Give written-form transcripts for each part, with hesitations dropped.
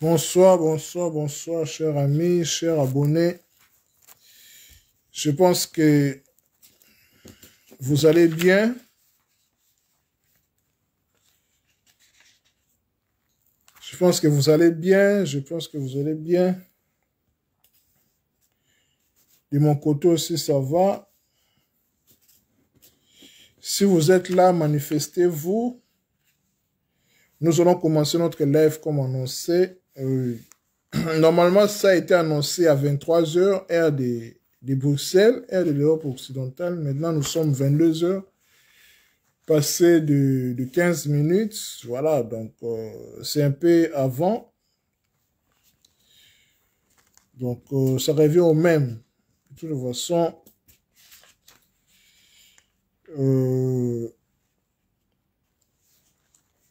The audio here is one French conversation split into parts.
Bonsoir, bonsoir, bonsoir, chers amis, chers abonnés. Je pense que vous allez bien. Je pense que vous allez bien. De mon côté aussi, ça va. Si vous êtes là, manifestez-vous. Nous allons commencer notre live comme annoncé. Normalement, ça a été annoncé à 23 h, heure de Bruxelles, heure de l'Europe occidentale. Maintenant, nous sommes 22 h, passé de 15 minutes. Voilà, donc c'est un peu avant. Donc, ça revient au même. De toute façon,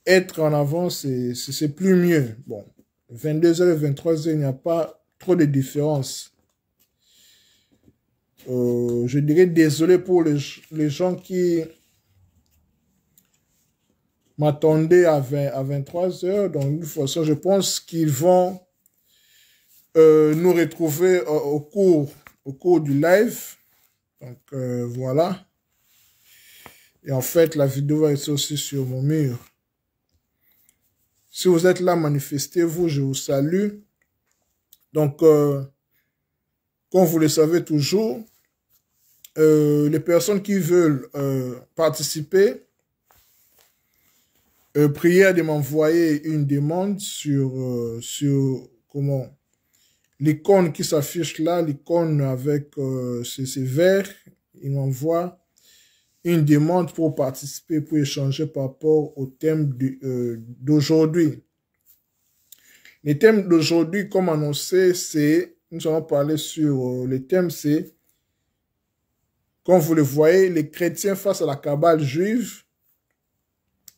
être en avant, c'est plus mieux. Bon, 22 h et 23 h, il n'y a pas trop de différence. Je dirais désolé pour les gens qui m'attendaient à 23 h. Donc, de toute façon, je pense qu'ils vont nous retrouver au cours du live. Donc, voilà. Et en fait, la vidéo va être aussi sur mon mur. Si vous êtes là, manifestez-vous, je vous salue. Donc, comme vous le savez toujours, les personnes qui veulent participer, prière de m'envoyer une demande sur comment l'icône qui s'affiche là, l'icône avec ces verts. Il m'envoie une demande pour participer, pour échanger par rapport au thème d'aujourd'hui. Le thème d'aujourd'hui, comme annoncé, c'est, nous allons parler sur le thème, c'est, comme vous le voyez, les chrétiens face à la cabale juive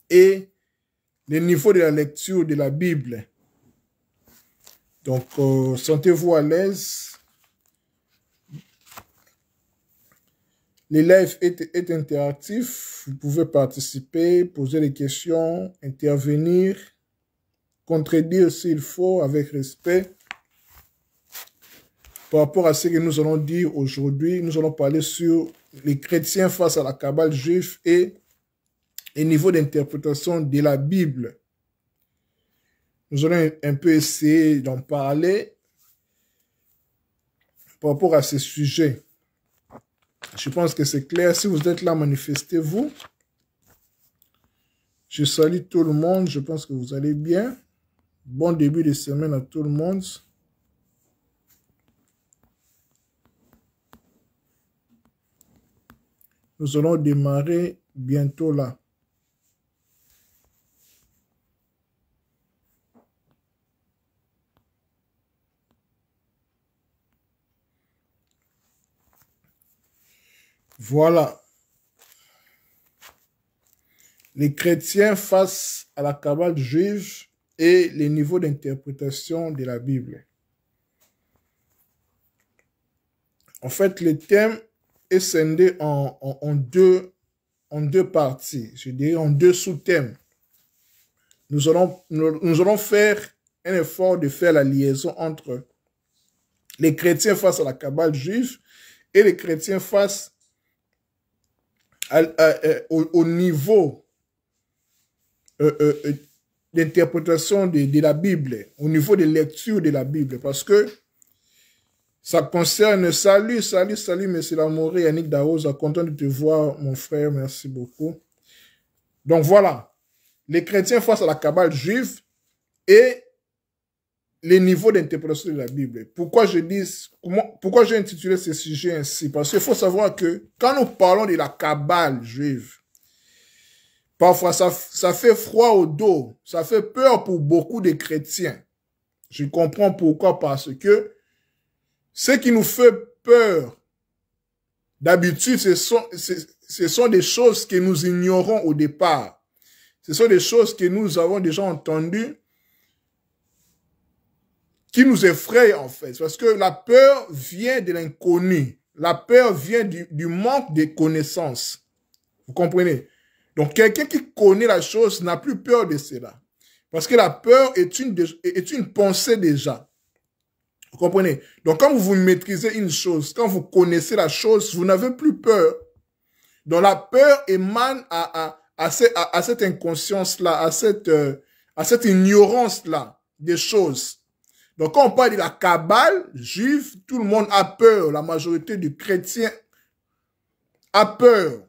et le niveau de la lecture de la Bible. Donc, sentez-vous à l'aise. Le live est interactif. Vous pouvez participer, poser des questions, intervenir, contredire s'il faut, avec respect. Par rapport à ce que nous allons dire aujourd'hui, nous allons parler sur les chrétiens face à la cabale juive et le niveau d'interprétation de la Bible. Nous allons un peu essayer d'en parler par rapport à ce sujet. Je pense que c'est clair. Si vous êtes là, manifestez-vous. Je salue tout le monde. Je pense que vous allez bien. Bon début de semaine à tout le monde. Nous allons démarrer bientôt là. Voilà. Les chrétiens face à la cabale juive et les niveaux d'interprétation de la Bible. En fait, le thème est scindé en deux parties, je dirais en deux sous-thèmes. Nous allons faire un effort de faire la liaison entre les chrétiens face à la cabale juive et les chrétiens face au niveau d'interprétation de la Bible, au niveau de lecture de la Bible, parce que ça concerne, salut, monsieur Lamoré, Yannick Darosa, content de te voir, mon frère, merci beaucoup. Donc voilà, les chrétiens face à la cabale juive et les niveaux d'interprétation de la Bible. Pourquoi pourquoi j'ai intitulé ce sujet ainsi? Parce qu'il faut savoir que quand nous parlons de la cabale juive, parfois ça fait froid au dos, ça fait peur pour beaucoup de chrétiens. Je comprends pourquoi, parce que ce qui nous fait peur, d'habitude, ce sont des choses que nous ignorons au départ. Ce sont des choses que nous avons déjà entendues, qui nous effraient en fait. Parce que la peur vient de l'inconnu. La peur vient du manque de connaissances. Vous comprenez? Donc quelqu'un qui connaît la chose n'a plus peur de cela. Parce que la peur est une pensée déjà. Vous comprenez? Donc, quand vous maîtrisez une chose, quand vous connaissez la chose, vous n'avez plus peur. Donc, la peur émane à cette inconscience-là, à cette ignorance-là des choses. Donc, quand on parle de la Kabbale juive, tout le monde a peur. La majorité des chrétiens a peur.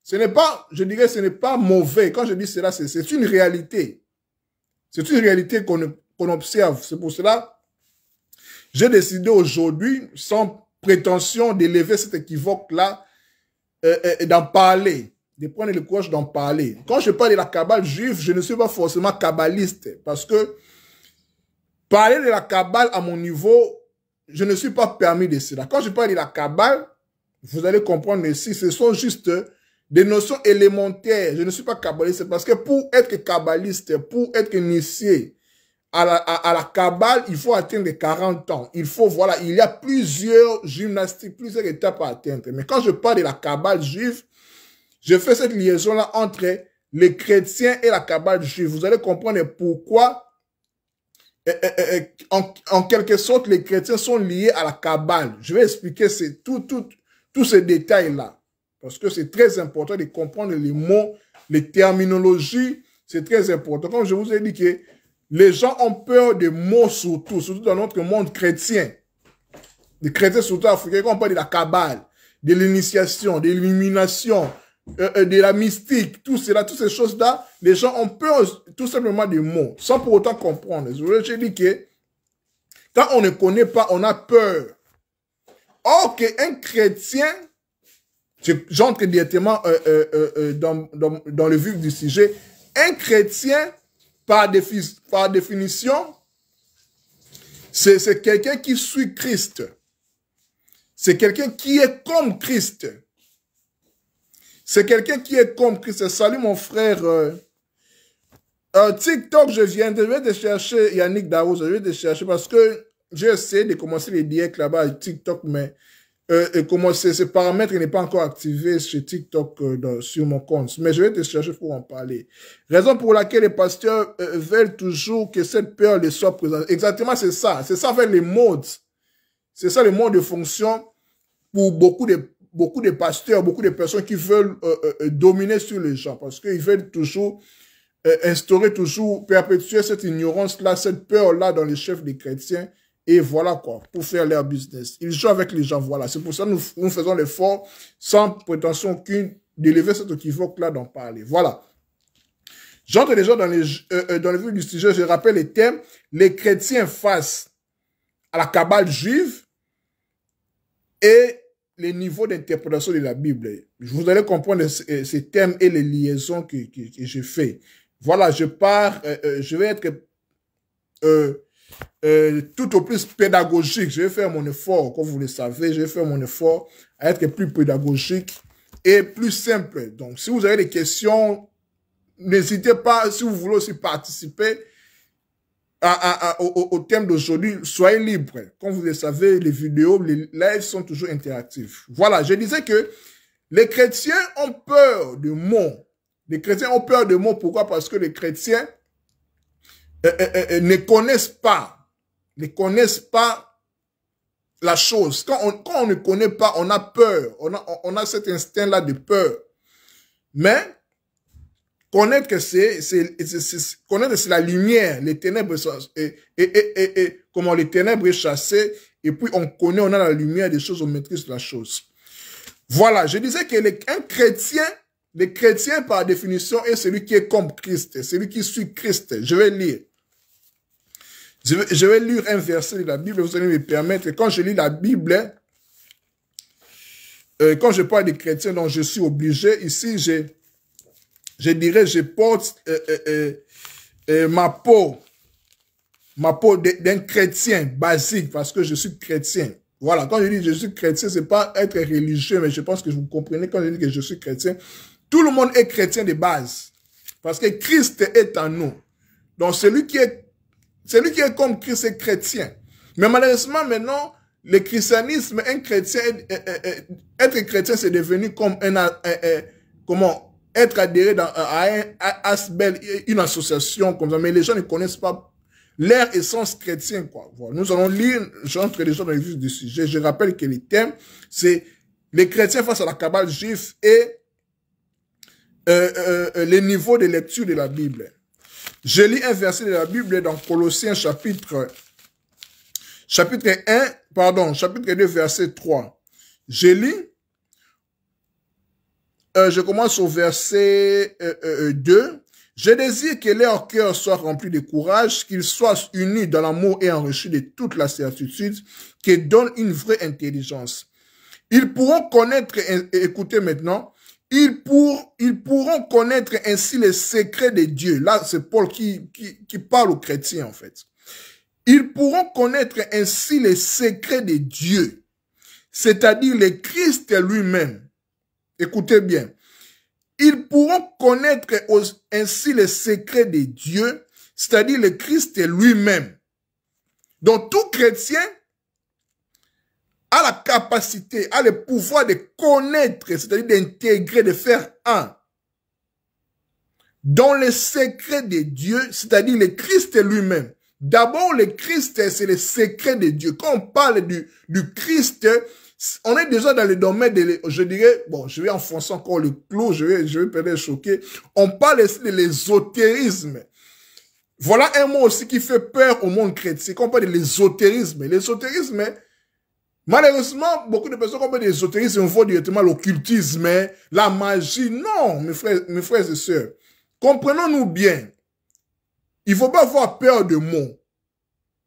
Ce n'est pas, je dirais, ce n'est pas mauvais. Quand je dis cela, c'est une réalité. C'est une réalité qu'on observe. C'est pour cela, j'ai décidé aujourd'hui, sans prétention d'élever cet équivoque-là, d'en parler, de prendre le courage d'en parler. Quand je parle de la Kabbale juive, je ne suis pas forcément kabbaliste, parce que parler de la Kabbale à mon niveau, je ne suis pas permis de cela. Quand je parle de la Kabbale, vous allez comprendre ici, ce sont juste des notions élémentaires. Je ne suis pas kabbaliste, parce que pour être kabbaliste, pour être initié à la Kabbale, il faut atteindre les 40 ans. Il faut, voilà, il y a plusieurs gymnastiques, plusieurs étapes à atteindre. Mais quand je parle de la Kabbale juive, je fais cette liaison-là entre les chrétiens et la Kabbale juive. Vous allez comprendre pourquoi, en quelque sorte, les chrétiens sont liés à la Kabbale. Je vais expliquer tous ces détails-là. Parce que c'est très important de comprendre les mots, les terminologies. C'est très important. Comme je vous ai dit que les gens ont peur des mots surtout dans notre monde chrétien. Les chrétiens surtout africains, quand on parle de la Kabbale, de l'initiation, de l'illumination, de la mystique, tout cela, toutes ces choses-là, les gens ont peur tout simplement des mots, sans pour autant comprendre. Je dis que quand on ne connaît pas, on a peur. Or qu'un chrétien, j'entre directement dans le vif du sujet, un chrétien, par définition, c'est quelqu'un qui suit Christ. C'est quelqu'un qui est comme Christ. C'est quelqu'un qui est comme Christ. Salut mon frère. TikTok, je vais te chercher Yannick Daouz, je vais te chercher parce que j'ai essayé de commencer les directs là-bas à TikTok, mais ce paramètre n'est pas encore activé chez TikTok sur mon compte. Mais je vais te chercher pour en parler. Raison pour laquelle les pasteurs veulent toujours que cette peur les soit présente. Exactement, c'est ça. C'est ça avec les modes. C'est ça le mode de fonction pour beaucoup de pasteurs, beaucoup de personnes qui veulent dominer sur les gens. Parce qu'ils veulent toujours instaurer, toujours perpétuer cette ignorance-là, cette peur-là dans les chefs des chrétiens. Et voilà quoi, pour faire leur business. Ils jouent avec les gens, voilà. C'est pour ça que nous faisons l'effort, sans prétention aucune, d'élever cet équivoque-là, d'en parler. Voilà. J'entre déjà dans le vif du sujet, je rappelle les thèmes. Les chrétiens face à la Kabbale juive et les niveaux d'interprétation de la Bible. Vous allez comprendre ces thèmes et les liaisons que j'ai fait. Voilà, je vais être tout au plus pédagogique. Je vais faire mon effort, comme vous le savez, je vais faire mon effort à être plus pédagogique et plus simple. Donc, si vous avez des questions, n'hésitez pas, si vous voulez aussi participer au thème d'aujourd'hui, soyez libre. Comme vous le savez, les vidéos, les lives sont toujours interactifs. Voilà, je disais que les chrétiens ont peur de mots. Les chrétiens ont peur de mots. Pourquoi? Parce que les chrétiens ne connaissent pas la chose. Quand on ne connaît pas, on a peur. On a cet instinct-là de peur. Mais connaître que c'est la lumière, les ténèbres comment les ténèbres est chassées, et puis on connaît, on a la lumière des choses, on maîtrise la chose. Voilà, je disais que les chrétiens par définition est celui qui est comme Christ, celui qui suit Christ. Je vais lire. Je vais lire un verset de la Bible, vous allez me permettre. Quand je lis la Bible, quand je parle des chrétiens dont je suis obligé, ici, je dirais, je porte ma peau d'un chrétien basique parce que je suis chrétien. Voilà, quand je dis je suis chrétien, c'est pas être religieux, mais je pense que vous comprenez quand je dis que je suis chrétien. Tout le monde est chrétien de base parce que Christ est en nous. Donc, celui qui est comme Christ est chrétien. Mais malheureusement, maintenant, le christianisme, être chrétien, c'est devenu comme être adhéré à une association comme ça, mais les gens ne connaissent pas leur essence chrétienne, quoi. Voilà. Nous allons lire, j'entre déjà dans le vif du sujet. Je rappelle que le thème, c'est les chrétiens face à la cabale juive et les niveaux de lecture de la Bible. Je lis un verset de la Bible dans Colossiens chapitre 2, verset 3. Je lis, je commence au verset 2. Je désire que leur cœur soit rempli de courage, qu'ils soient unis dans l'amour et enrichis de toute la certitude qui donne une vraie intelligence. Ils pourront connaître, écoutez maintenant, ils pourront connaître ainsi les secrets de Dieu. Là, c'est Paul qui parle aux chrétiens, en fait. Ils pourront connaître ainsi les secrets de Dieu, c'est-à-dire le Christ lui-même. Écoutez bien. Ils pourront connaître ainsi les secrets de Dieu, c'est-à-dire le Christ lui-même. Donc, tout chrétien a la capacité, a le pouvoir de connaître, c'est-à-dire d'intégrer, de faire un. Dans les secrets de Dieu, c'est-à-dire le Christ lui-même. D'abord, le Christ, c'est le secret de Dieu. Quand on parle du Christ, on est déjà dans le domaine de, je dirais, bon, je vais enfoncer encore le clou, je vais peut-être choquer. On parle aussi de l'ésotérisme. Voilà un mot aussi qui fait peur au monde chrétien. Quand on parle de l'ésotérisme, l'ésotérisme, malheureusement, beaucoup de personnes qui parlent de l'ésotérisme voient directement l'occultisme, la magie. Non, mes frères et sœurs, comprenons-nous bien. Il ne faut pas avoir peur de mots.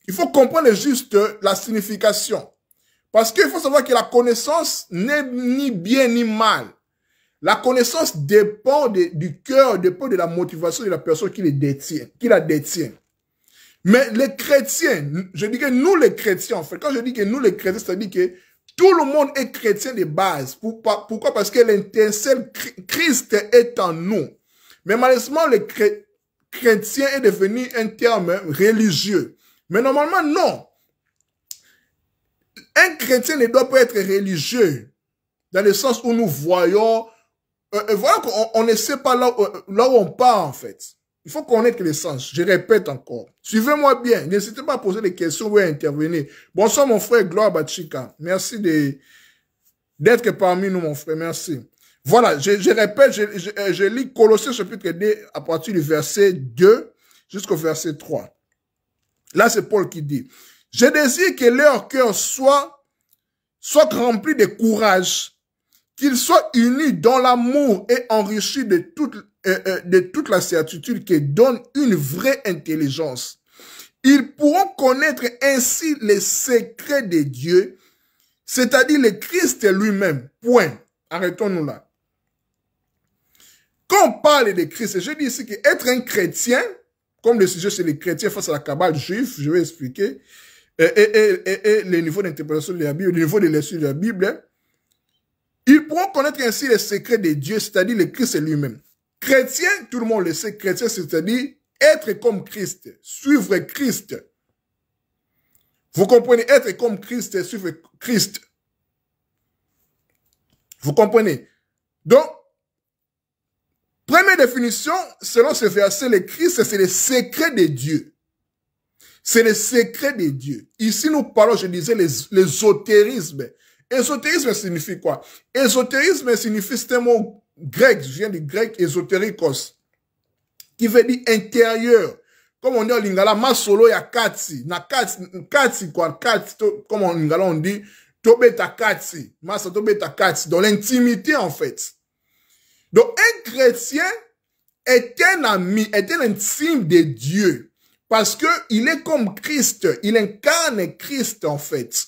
Il faut comprendre juste la signification. Parce qu'il faut savoir que la connaissance n'est ni bien ni mal. La connaissance dépend du cœur, dépend de la motivation de la personne qui la détient. Mais les chrétiens, je dis que nous les chrétiens, en fait, quand je dis que nous les chrétiens, c'est-à-dire que tout le monde est chrétien de base. Pourquoi? Parce que l'intercelle Christ est en nous. Mais malheureusement, le chrétien est devenu un terme religieux. Mais normalement, non. Un chrétien ne doit pas être religieux, dans le sens où nous voyons, voilà qu'on ne sait pas là où on part en fait. Il faut connaître le sens. Je répète encore. Suivez-moi bien. N'hésitez pas à poser des questions ou à intervenir. Bonsoir mon frère Gloire Bachika. Merci d'être parmi nous mon frère. Merci. Voilà, je répète, je lis Colossiens chapitre 2 à partir du verset 2 jusqu'au verset 3. Là c'est Paul qui dit. Je désire que leur cœur soit rempli de courage, qu'ils soient unis dans l'amour et enrichis de toute la certitude qui donne une vraie intelligence. Ils pourront connaître ainsi les secrets de Dieu, c'est-à-dire le Christ lui-même. Point. Arrêtons-nous là. Quand on parle de Christ, je dis ici qu'être un chrétien, comme le sujet c'est les chrétiens face à la cabale juive, je vais expliquer, et les niveaux d'interprétation de la Bible, le niveau de lecture de la Bible, ils pourront connaître ainsi les secrets de Dieu, c'est-à-dire le Christ lui-même. Chrétien, tout le monde le sait, chrétien, c'est-à-dire être comme Christ, suivre Christ. Vous comprenez? Être comme Christ, suivre Christ. Vous comprenez? Donc, première définition, selon ce verset, le Christ, c'est le secret de Dieu. C'est le secret de Dieu. Ici, nous parlons, je disais, l'ésotérisme. Ésotérisme signifie quoi? Ésotérisme signifie, c'est un mot grec, je viens du grec ésotérikos, qui veut dire intérieur. Comme on dit en lingala, ma solo ya katsi. Na katsi quoi, katsi, comme en lingala on dit, tobeta katsi. Masa tobeta katsi. Dans l'intimité, en fait. Donc, un chrétien est un ami, est un intime de Dieu. Parce que il est comme Christ. Il incarne Christ, en fait.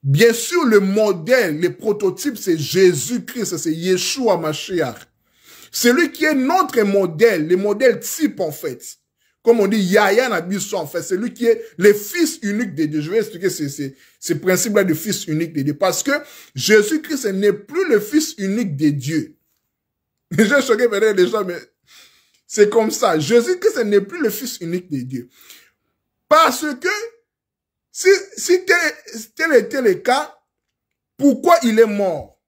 Bien sûr, le modèle, le prototype, c'est Jésus-Christ, c'est Yeshua Mashiach. C'est lui qui est notre modèle, le modèle type, en fait. Comme on dit, Yahya Nabiso, en fait. C'est lui qui est le fils unique de Dieu. Je vais expliquer ce principe-là de fils unique de Dieu. Parce que Jésus-Christ n'est plus le fils unique de Dieu. J'ai choqué peut-être les gens, mais c'est comme ça. Jésus-Christ n'est plus le fils unique de Dieu. Parce que, si tel était le cas, pourquoi il est mort?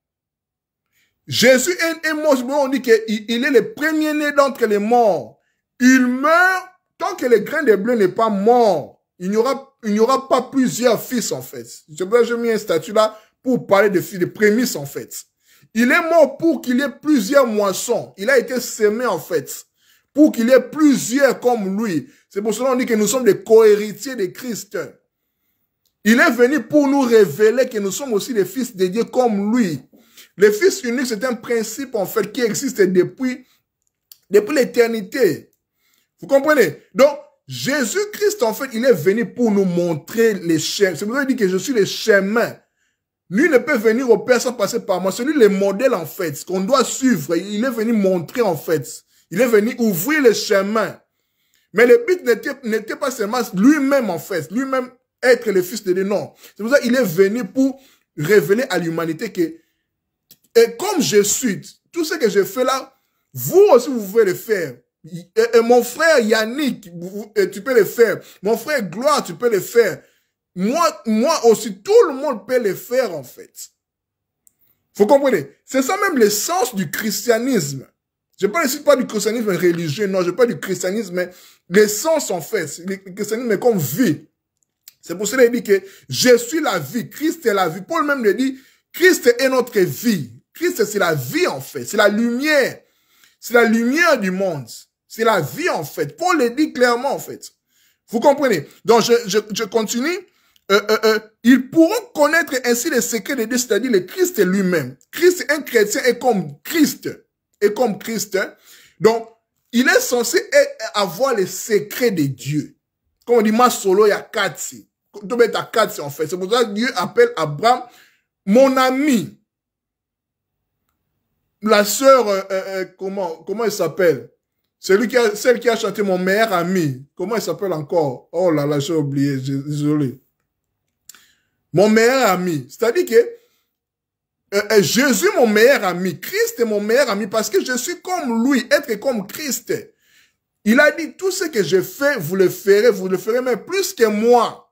Jésus est mort, on dit qu'il est le premier-né d'entre les morts. Il meurt tant que le grain de blé n'est pas mort. Il n'y aura pas plusieurs fils, en fait. J'ai mis un statut là pour parler de fils, de prémices, en fait. Il est mort pour qu'il y ait plusieurs moissons. Il a été sémé, en fait, pour qu'il y ait plusieurs comme lui. C'est pour cela qu'on dit que nous sommes des co-héritiers de Christ. Il est venu pour nous révéler que nous sommes aussi des fils de Dieu comme lui. Le Fils unique, c'est un principe, en fait, qui existe depuis l'éternité. Vous comprenez? Donc, Jésus-Christ, en fait, il est venu pour nous montrer les chemins. C'est pour ça qu'il dit que je suis le chemin. Lui ne peut venir au Père sans passer par moi. C'est lui le modèle, en fait, ce qu'on doit suivre. Il est venu montrer, en fait. Il est venu ouvrir le chemin. Mais le but n'était pas seulement lui-même, en fait. Lui-même être le Fils de Dieu. Non. C'est pour ça qu'il est venu pour révéler à l'humanité que et comme je suis, tout ce que je fais là, vous aussi, vous pouvez le faire. Et mon frère Yannick, tu peux le faire. Mon frère Gloire, tu peux le faire. Moi aussi, tout le monde peut le faire, en fait. Vous comprenez? C'est ça même l'essence du christianisme. Je ne parle ici pas du christianisme religieux, non, je parle du christianisme, mais l'essence, en fait. Le christianisme est comme vie. C'est pour cela qu'il dit que je suis la vie. Christ est la vie. Paul même le dit, Christ est notre vie. Christ, c'est la vie, en fait. C'est la lumière. C'est la lumière du monde. C'est la vie, en fait. Paul le dit clairement, en fait. Vous comprenez? Donc, je continue. Ils pourront connaître ainsi les secrets de Dieu, c'est-à-dire le Christ lui-même. Christ, un chrétien est comme Christ. Est comme Christ. Donc, il est censé avoir les secrets de Dieu. Comme on dit, ma solo ya katsi. Tu mets ta katsi, en fait. C'est pour ça que Dieu appelle Abraham mon ami. La sœur, comment elle s'appelle? Celle qui a chanté mon meilleur ami. Comment elle s'appelle encore? Oh là là, j'ai oublié, désolé. Mon meilleur ami. C'est-à-dire que Jésus mon meilleur ami. Christ est mon meilleur ami parce que je suis comme lui, être comme Christ. Il a dit, tout ce que je fais, vous le ferez même plus que moi.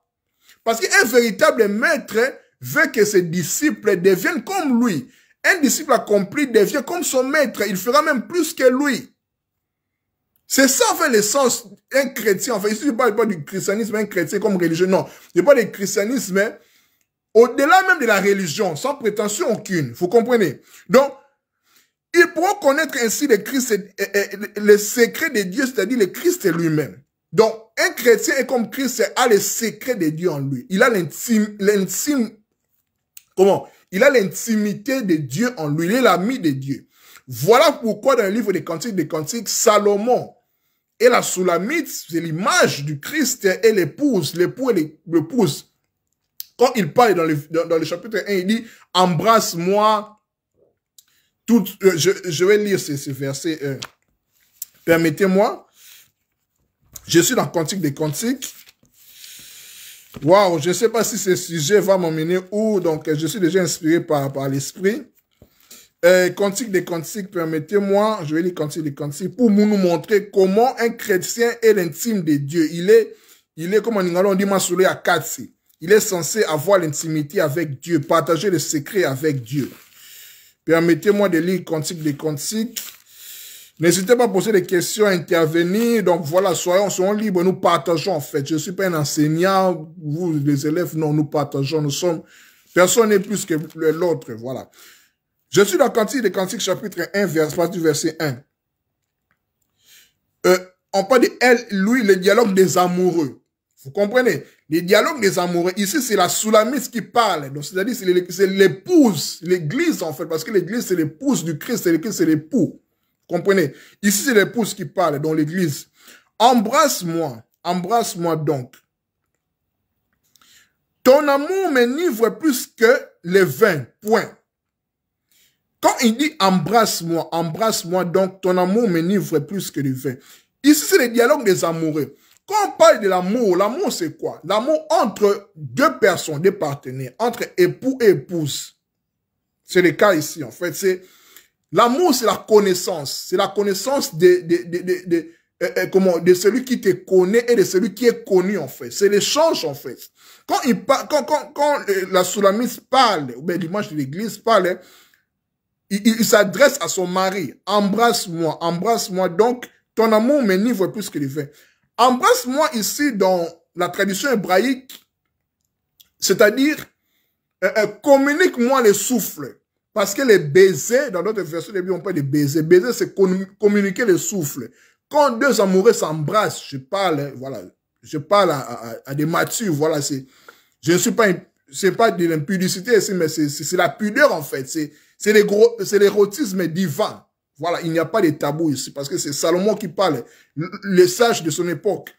Parce qu'un véritable maître veut que ses disciples deviennent comme lui. Un disciple accompli devient comme son maître. Il fera même plus que lui. C'est ça, en fait, l'essence d'un chrétien. En fait, ici, je ne parle pas du christianisme, un chrétien comme religieux. Non, je parle du christianisme au-delà même de la religion, sans prétention aucune. Vous comprenez? Donc, ils pourront connaître ainsi le secret de Dieu, c'est-à-dire le Christ lui-même. Donc, un chrétien est comme Christ a le secret de Dieu en lui. Il a il a l'intimité de Dieu en lui. Il est l'ami de Dieu. Voilà pourquoi dans le livre des Cantiques, Salomon et la Soulamite, c'est l'image du Christ et l'épouse, l'époux et l'épouse. Quand il parle dans le chapitre 1, il dit, embrasse-moi. Je vais lire ce verset. Permettez-moi. Je suis dans Cantique des Cantiques. Waouh, je ne sais pas si ce sujet va m'emmener où, donc je suis déjà inspiré par l'esprit. Cantique des Cantiques, permettez-moi, je vais lire Cantique des Cantiques pour nous montrer comment un chrétien est l'intime de Dieu. Il est comme en Ingalo, on dit Masoulé à Katsi. Il est censé avoir l'intimité avec Dieu, partager le secret avec Dieu. Permettez-moi de lire Cantique des Cantiques. N'hésitez pas à poser des questions, à intervenir. Donc voilà, soyons libres, nous partageons en fait. Je ne suis pas un enseignant, vous les élèves, non, nous partageons, nous sommes, personne n'est plus que l'autre, voilà. Je suis dans Cantique des Cantiques, chapitre 1, verset 1. On parle de elle, lui, le dialogue des amoureux. Vous comprenez? Les dialogues des amoureux. Ici, c'est la Soulamite qui parle. Donc, c'est-à-dire, c'est l'épouse, l'église, en fait, parce que l'église, c'est l'épouse du Christ, et le Christ, c'est l'époux. Vous comprenez? Ici, c'est l'épouse qui parle dans l'église. Embrasse-moi donc. Ton amour m'enivre plus que le vin. Point. Quand il dit embrasse-moi donc, ton amour m'enivre plus que le vin. Ici, c'est le dialogue des amoureux. Quand on parle de l'amour, l'amour c'est quoi? L'amour entre deux personnes, deux partenaires, entre époux et épouse. C'est le cas ici, en fait. L'amour, c'est la connaissance. C'est la connaissance de celui qui te connaît et de celui qui est connu, en fait. C'est l'échange, en fait. Quand la Soulamite parle, ou bien l'image de l'église parle, il s'adresse à son mari. Embrasse-moi, embrasse-moi. Donc, ton amour m'enivre plus que le vin. Embrasse-moi ici dans la tradition hébraïque, c'est-à-dire, communique-moi les souffles. Parce que les baisers, dans d'autres versions de la Bible, on parle de baisers. Baiser, c'est communiquer les souffles. Quand deux amoureux s'embrassent, je parle, voilà, je parle à des matures, voilà, je ne suis pas, c'est pas de l'impudicité ici, mais c'est la pudeur, en fait. C'est l'érotisme divin. Voilà, il n'y a pas de tabou ici, parce que c'est Salomon qui parle, les sages de son époque.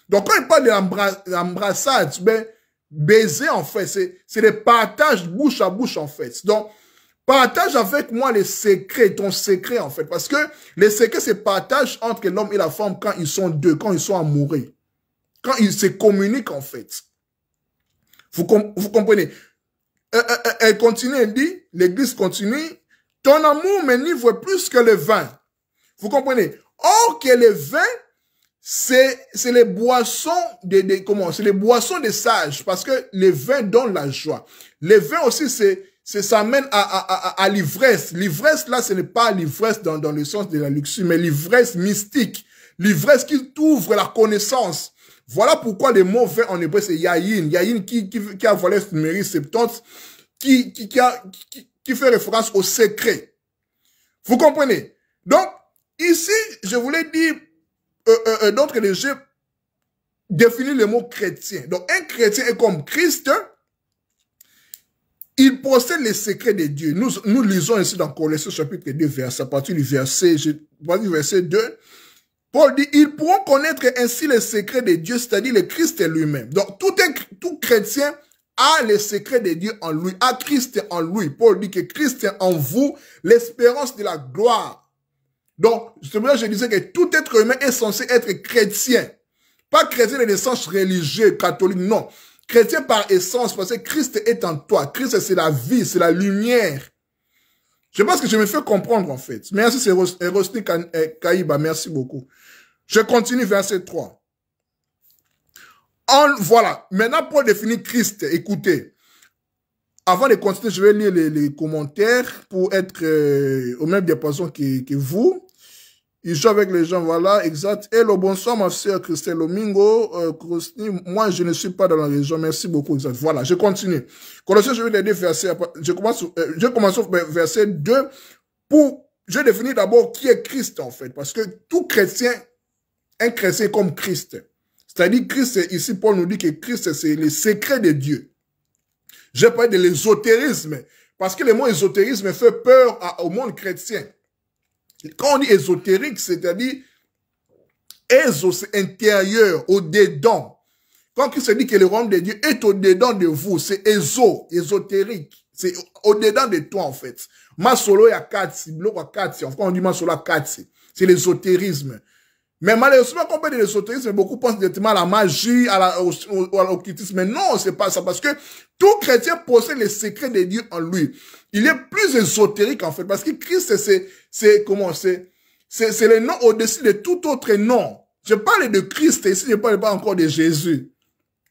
Donc, quand il parle de l'embrassade, ben, baiser, en fait, c'est le partage bouche à bouche, en fait. Donc, partage avec moi les secrets, ton secret, en fait. Parce que les secrets se partagent entre l'homme et la femme quand ils sont deux, quand ils sont amoureux. Quand ils se communiquent, en fait. Vous comprenez? Elle continue, elle dit, l'église continue, ton amour m'enivre plus que le vin. Vous comprenez? Or que le vin, c'est les boissons comment? C'est les boissons des sages, parce que le vin donne la joie. Le vin aussi, ça mène à l'ivresse. L'ivresse, là, ce n'est pas l'ivresse dans le sens de la luxure, mais l'ivresse mystique. L'ivresse qui t'ouvre la connaissance. Voilà pourquoi le mot vin en hébreu, c'est yayin. Yayin qui a volé ce numéro 70, qui fait référence au secret. Vous comprenez? Donc, ici, je voulais dire, d'autres les jeux définir le mot chrétien. Donc, un chrétien est comme Christ. Il possède les secrets de Dieu. Nous lisons ici dans Colossiens chapitre 2, verset, à partir du verset 2. Paul dit, ils pourront connaître ainsi les secrets de Dieu, c'est-à-dire le Christ lui-même. Donc, tout chrétien a les secrets de Dieu en lui, a Christ en lui. Paul dit que Christ est en vous, l'espérance de la gloire. Donc, justement, je disais que tout être humain est censé être chrétien. Pas chrétien dans le sens religieux, catholique, non. Chrétien par essence, parce que Christ est en toi. Christ, c'est la vie, c'est la lumière. Je pense que je me fais comprendre, en fait. Merci, c'est Rosny Kaïba, merci beaucoup. Je continue, verset 3. Voilà. Maintenant, pour définir Christ, écoutez. Avant de continuer, je vais lire les commentaires pour être au même diapason que vous. Il joue avec les gens, voilà, exact. Hello, bonsoir, ma sœur Christelle Lomingo. Moi, je ne suis pas dans la région. Merci beaucoup, exact. Voilà, je continue. Colossiens, je vais les deux versets. Je commence au verset 2 je définis d'abord qui est Christ, en fait. Parce que tout chrétien, un chrétien est comme Christ. C'est-à-dire, Christ, ici, Paul nous dit que Christ, c'est le secret de Dieu. Je parle de l'ésotérisme. Parce que le mot ésotérisme fait peur au monde chrétien. Quand on dit ésotérique, c'est-à-dire éso, c'est intérieur, au-dedans. Quand Christ dit que le royaume de Dieu est au-dedans de vous, c'est ésotérique. C'est au-dedans de toi, en fait. Masolo ya katsi, bloko katsi. Enfin, on dit masolo ya katsi. C'est l'ésotérisme. Mais malheureusement, quand on parle de l'ésotérisme, beaucoup pensent directement à la magie, à l'occultisme. Mais non, c'est pas ça. Parce que tout chrétien possède les secrets de Dieu en lui. Il est plus ésotérique, en fait. Parce que Christ, c'est le nom au-dessus de tout autre nom. Je parle de Christ ici, je ne parle pas encore de Jésus.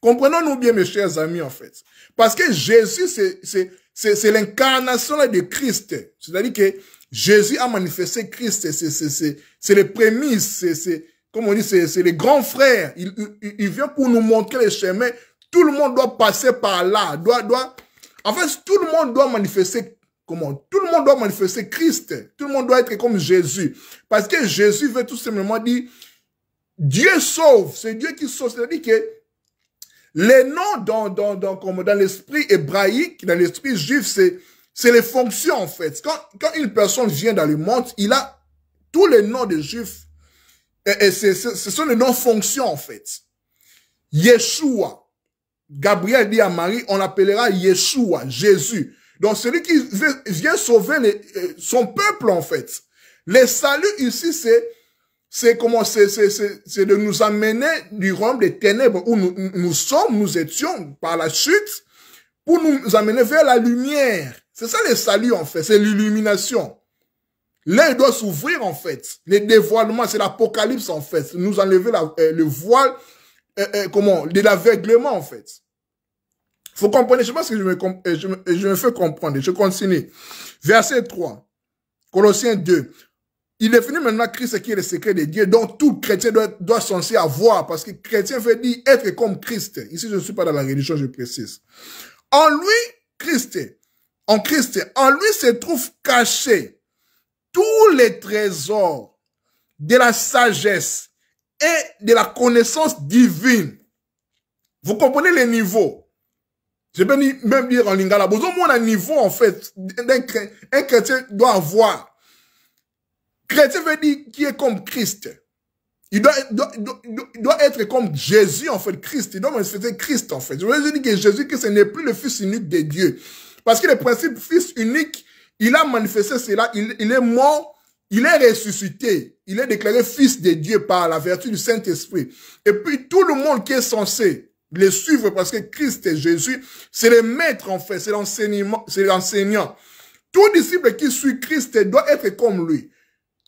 Comprenons-nous bien, mes chers amis, en fait. Parce que Jésus, c'est l'incarnation de Christ. C'est-à-dire que Jésus a manifesté Christ. C'est les prémices. Comme on dit, c'est les grands frères. Il vient pour nous montrer les chemins. Tout le monde doit passer par là. En fait, tout le monde doit manifester. Comment? Tout le monde doit manifester Christ. Tout le monde doit être comme Jésus. Parce que Jésus veut tout simplement dire, Dieu sauve. C'est Dieu qui sauve. C'est-à-dire que les noms dans l'esprit hébraïque, dans l'esprit juif, c'est les fonctions, en fait. Quand une personne vient dans le monde, il a tous les noms des juifs. Et ce sont les noms fonctions, en fait. Yeshua. Gabriel dit à Marie, on l'appellera Yeshua, Jésus. Donc, celui qui vient sauver son peuple, en fait. Le salut ici, c'est de nous amener du royaume des ténèbres où nous étions par la chute, pour nous amener vers la lumière. C'est ça le salut, en fait. C'est l'illumination. L'œil doit s'ouvrir, en fait. Le dévoilement, c'est l'apocalypse, en fait. Nous enlever le voile, de l'aveuglement, en fait. Faut comprendre, je pense que je me fais comprendre. Je continue. Verset 3. Colossiens 2. Il définit maintenant Christ qui est le secret de Dieu, donc tout chrétien doit censé avoir, parce que chrétien veut dire être comme Christ. Ici, je ne suis pas dans la religion, je précise. En lui, Christ, en lui se trouvent cachés tous les trésors de la sagesse et de la connaissance divine. Vous comprenez les niveaux? Je peux même dire en lingala, vous avez un niveau, en fait, un chrétien doit avoir. Chrétien veut dire qui est comme Christ. Il doit être comme Jésus, en fait, Christ. Il doit manifester Christ, en fait. Je veux dire que Jésus, que ce n'est plus le Fils unique de Dieu. Parce que le principe Fils unique, il a manifesté cela, il est mort, il est ressuscité. Il est déclaré Fils de Dieu par la vertu du Saint-Esprit. Et puis, tout le monde qui est censé le suivre, parce que Christ et Jésus, c'est le maître, en fait, c'est l'enseignant. Tout disciple qui suit Christ doit être comme lui.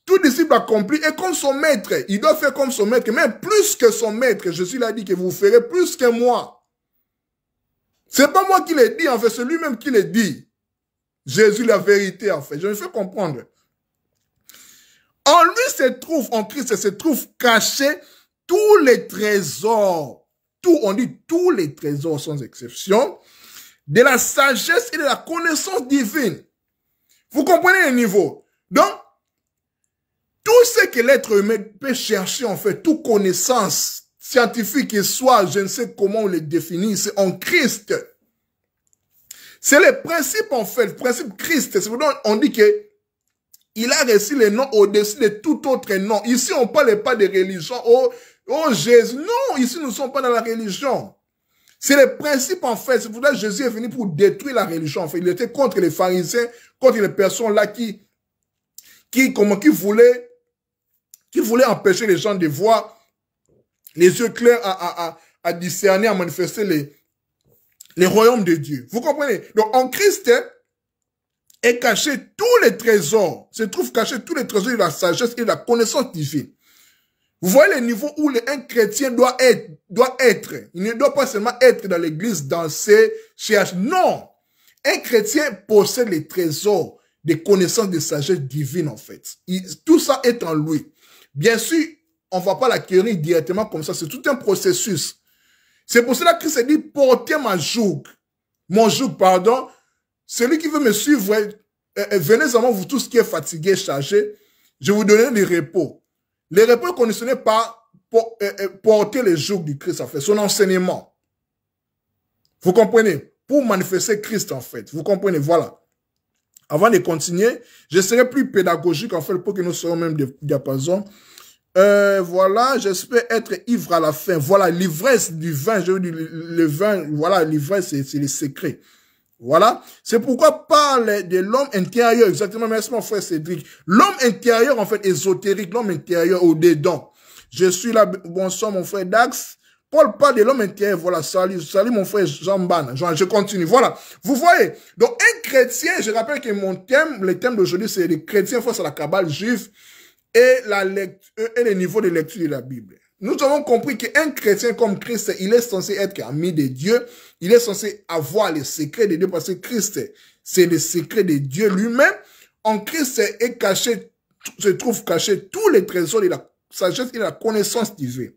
Tout disciple accompli est comme son maître. Il doit faire comme son maître, même plus que son maître. Jésus l'a dit que vous ferez plus que moi. C'est pas moi qui l'ai dit, en fait, c'est lui-même qui l'a dit. Jésus, la vérité, en fait. Je me fais comprendre. En lui se trouve, en Christ, se trouve caché tous les trésors. Tout, on dit tous les trésors sans exception, de la sagesse et de la connaissance divine. Vous comprenez le niveau? Donc, tout ce que l'être humain peut chercher, en fait, toute connaissance scientifique et soit, je ne sais comment on le définit, c'est en Christ. C'est le principe, en fait, le principe Christ. C'est pourquoi on dit que il a reçu le nom au-dessus de tout autre nom. Ici, on ne parle pas de religion. Oh Jésus. Non, ici, nous ne sommes pas dans la religion. C'est le principe, en fait. C'est pourquoi Jésus est venu pour détruire la religion, en fait. Il était contre les pharisiens, contre les personnes là qui voulaient empêcher les gens de voir les yeux clairs à discerner, à manifester les royaumes de Dieu. Vous comprenez? Donc, en Christ est caché tous les trésors, se trouvent cachés tous les trésors de la sagesse et de la connaissance divine. Vous voyez le niveau où un chrétien doit être. Il ne doit pas seulement être dans l'église, danser, chercher. Non! Un chrétien possède les trésors des connaissances de sagesse divine, en fait. Tout ça est en lui. Bien sûr, on ne va pas l'acquérir directement comme ça. C'est tout un processus. C'est pour cela que Christ dit, portez mon joug, pardon. Celui qui veut me suivre, venez à moi, vous tous qui êtes fatigués, chargés, je vous donnerai du repos. Le repos est conditionné par porter le joug du Christ, en fait, son enseignement. Vous comprenez? Pour manifester Christ, en fait. Vous comprenez? Voilà. Avant de continuer, je serai plus pédagogique, en fait, pour que nous soyons même des diapasons. Voilà, j'espère être ivre à la fin. Voilà, l'ivresse du vin, je veux dire, le vin, voilà, l'ivresse, c'est le secret. Voilà, c'est pourquoi parle de l'homme intérieur, exactement, merci mon frère Cédric. L'homme intérieur, en fait, ésotérique, l'homme intérieur au-dedans. Je suis là, bonsoir mon frère Dax. Paul parle de l'homme intérieur, voilà, salut mon frère Jean-Ban, je continue, voilà. Vous voyez, donc un chrétien, je rappelle que mon thème, le thème d'aujourd'hui, c'est les chrétiens face à la cabale juive et les niveaux de lecture de la Bible. Nous avons compris qu'un chrétien comme Christ, il est censé être ami de Dieu, il est censé avoir les secrets de Dieu, parce que Christ, c'est le secret de Dieu lui-même. En Christ est caché, se trouve caché tous les trésors de la sagesse et de la connaissance divine.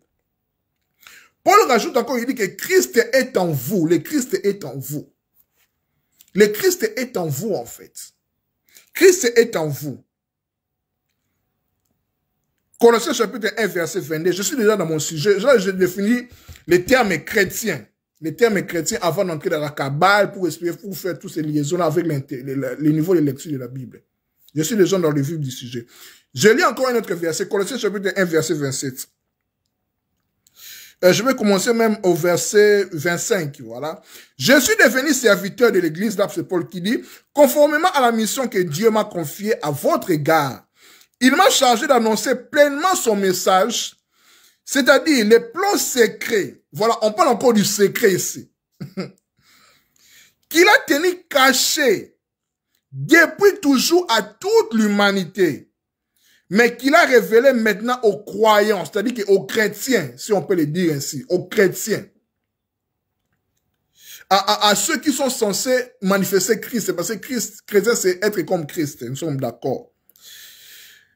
Paul rajoute encore, il dit que Christ est en vous, le Christ est en vous. Le Christ est en vous, en fait. Christ est en vous. Colossiens chapitre 1, verset 22. Je suis déjà dans mon sujet. Là, je définis les termes chrétiens. Les termes chrétiens avant d'entrer dans la Kabbale pour expliquer, pour faire toutes ces liaisons avec les niveaux de lecture de la Bible. Je suis déjà dans le vif du sujet. Je lis encore un autre verset. Colossiens chapitre 1, verset 27. Je vais commencer même au verset 25, voilà. Je suis devenu serviteur de l'église, là c'est Paul qui dit, conformément à la mission que Dieu m'a confiée à votre égard. Il m'a chargé d'annoncer pleinement son message, c'est-à-dire les plans secrets. Voilà, on parle encore du secret ici. Qu'il a tenu caché depuis toujours à toute l'humanité, mais qu'il a révélé maintenant aux croyants, c'est-à-dire aux chrétiens, si on peut le dire ainsi, aux chrétiens. À ceux qui sont censés manifester Christ, parce que Christ, chrétien, c'est être comme Christ, nous sommes d'accord.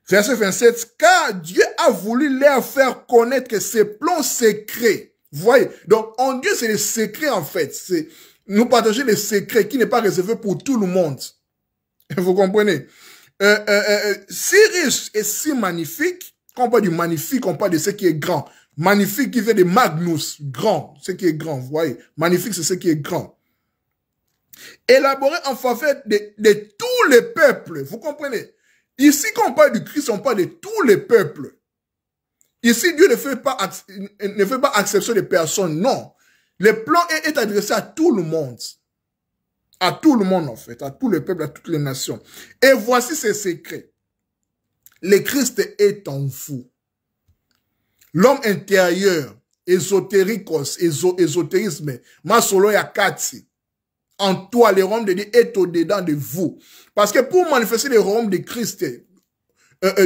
Verset 27, car Dieu a voulu leur faire connaître ses plans secrets. Vous voyez, donc en Dieu, c'est les secrets en fait. Nous partageons les secrets qui n'est pas réservé pour tout le monde. Vous comprenez? Si riche et si magnifique, quand on parle du magnifique, on parle de ce qui est grand. Magnifique qui vient de magnus, grand, ce qui est grand, vous voyez. Magnifique, c'est ce qui est grand. Élaboré en faveur de tous les peuples, vous comprenez? Ici, quand on parle du Christ, on parle de tous les peuples. Ici, Dieu ne fait pas exception de personne, non. Le plan est adressé à tout le monde. À tout le monde, en fait, à tous les peuples, à toutes les nations. Et voici ses secrets. Le Christ est en vous. L'homme intérieur, ésotéricos, ésotérisme, masolo yakati, en toi, le royaume de Dieu est au-dedans de vous. Parce que pour manifester le royaume de Christ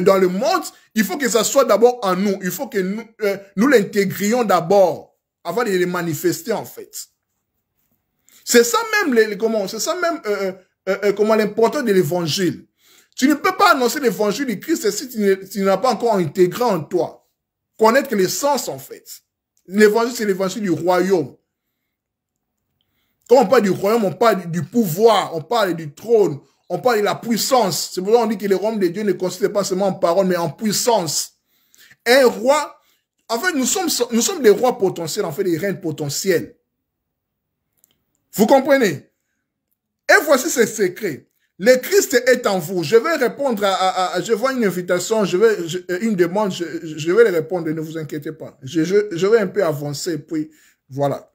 dans le monde, il faut que ça soit d'abord en nous. Il faut que nous l'intégrions d'abord, avant de le manifester, en fait. C'est ça même, l'important de l'évangile. Tu ne peux pas annoncer l'évangile du Christ si tu n'as pas encore intégré en toi. Connaître l'essence, en fait. L'évangile, c'est l'évangile du royaume. Quand on parle du royaume, on parle du pouvoir, on parle du trône, on parle de la puissance. C'est pour ça qu'on dit que le royaume de Dieu ne consiste pas seulement en parole, mais en puissance. Un roi, en fait, nous sommes des rois potentiels, en fait, des reines potentielles. Vous comprenez? Et voici ces secrets. Le Christ est en vous. Je vais répondre je vois une invitation, une demande, je vais les répondre, ne vous inquiétez pas. Je vais un peu avancer, puis voilà.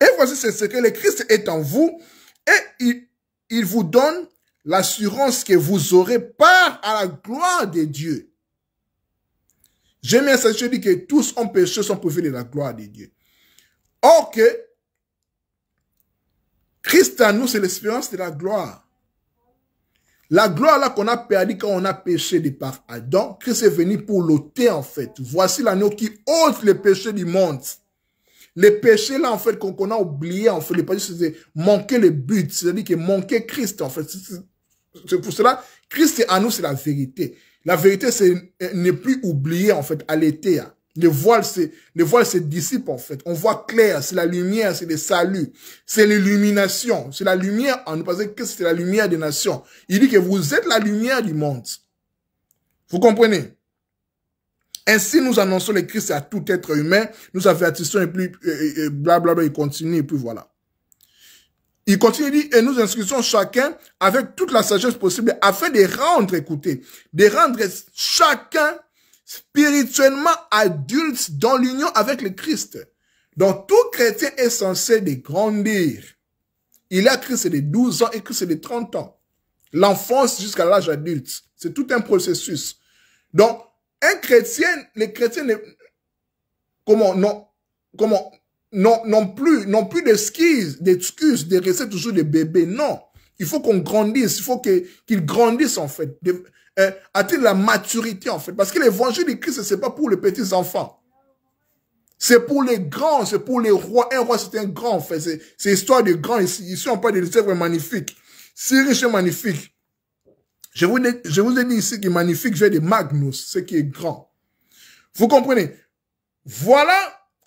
Et voici ces secrets. Le Christ est en vous et il vous donne l'assurance que vous aurez part à la gloire de Dieu. J'aime bien ça, je dis que tous ont péché, sont privés de la gloire de Dieu. Or que Christ en nous, c'est l'espérance de la gloire. La gloire là qu'on a perdu quand on a péché de par Adam, Christ est venu pour l'ôter en fait. Voici l'agneau qui ôte les péchés du monde. Les péchés là en fait qu'on a oublié en fait, les péchés c'est manquer le but, c'est-à-dire que manquer Christ en fait. C'est pour cela, Christ en nous c'est la vérité. La vérité c'est ne plus oublier en fait, à l'été. Le voile se dissipe en fait. On voit clair, c'est la lumière, c'est le salut, c'est l'illumination, c'est la lumière en nous, parce que c'est la lumière des nations. Il dit que vous êtes la lumière du monde. Vous comprenez? Ainsi, nous annonçons le Christ à tout être humain, nous avertissons et puis blablabla, il continue et puis voilà. Il continue, il dit, et nous instruisons chacun avec toute la sagesse possible afin de rendre, écoutez, de rendre chacun spirituellement adulte dans l'union avec le Christ. Donc, tout chrétien est censé de grandir. Il a Christ de 12 ans et Christ de 30 ans. L'enfance jusqu'à l'âge adulte. C'est tout un processus. Donc, un chrétien, les chrétiens n'ont plus d'excuses, de rester toujours des bébés. Non. Il faut qu'on grandisse. Il faut qu'ils grandissent, en fait. Atteindre la maturité, en fait. Parce que l'évangile de Christ, c'est pas pour les petits enfants. C'est pour les grands, c'est pour les rois. Un roi, c'est un grand, en fait. C'est l'histoire de grands. Ici, on parle des œuvres magnifiques. Si riche et magnifique. Je vous ai dit ici que magnifique vient de magnus, ce qui est grand. Vous comprenez? Voilà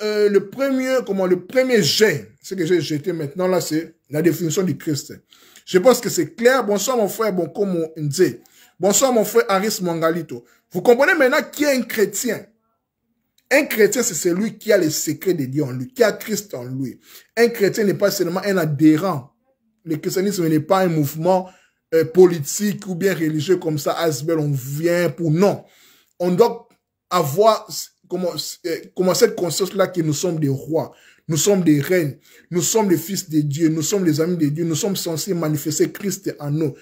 le premier jet. Ce que j'ai jeté maintenant, là, c'est la définition du Christ. Je pense que c'est clair. Bonsoir, mon frère Bonkomo Nze. Bonsoir, mon frère Aris Mangalito. Vous comprenez maintenant qui est un chrétien? Un chrétien, c'est celui qui a les secrets de Dieu en lui, qui a Christ en lui. Un chrétien n'est pas seulement un adhérent. Le christianisme n'est pas un mouvement politique ou bien religieux comme ça, Asbel, on vient pour non. On doit avoir comment cette conscience-là que nous sommes des rois, nous sommes des reines, nous sommes les fils de Dieu, nous sommes les amis de Dieu, nous sommes censés manifester Christ en nous.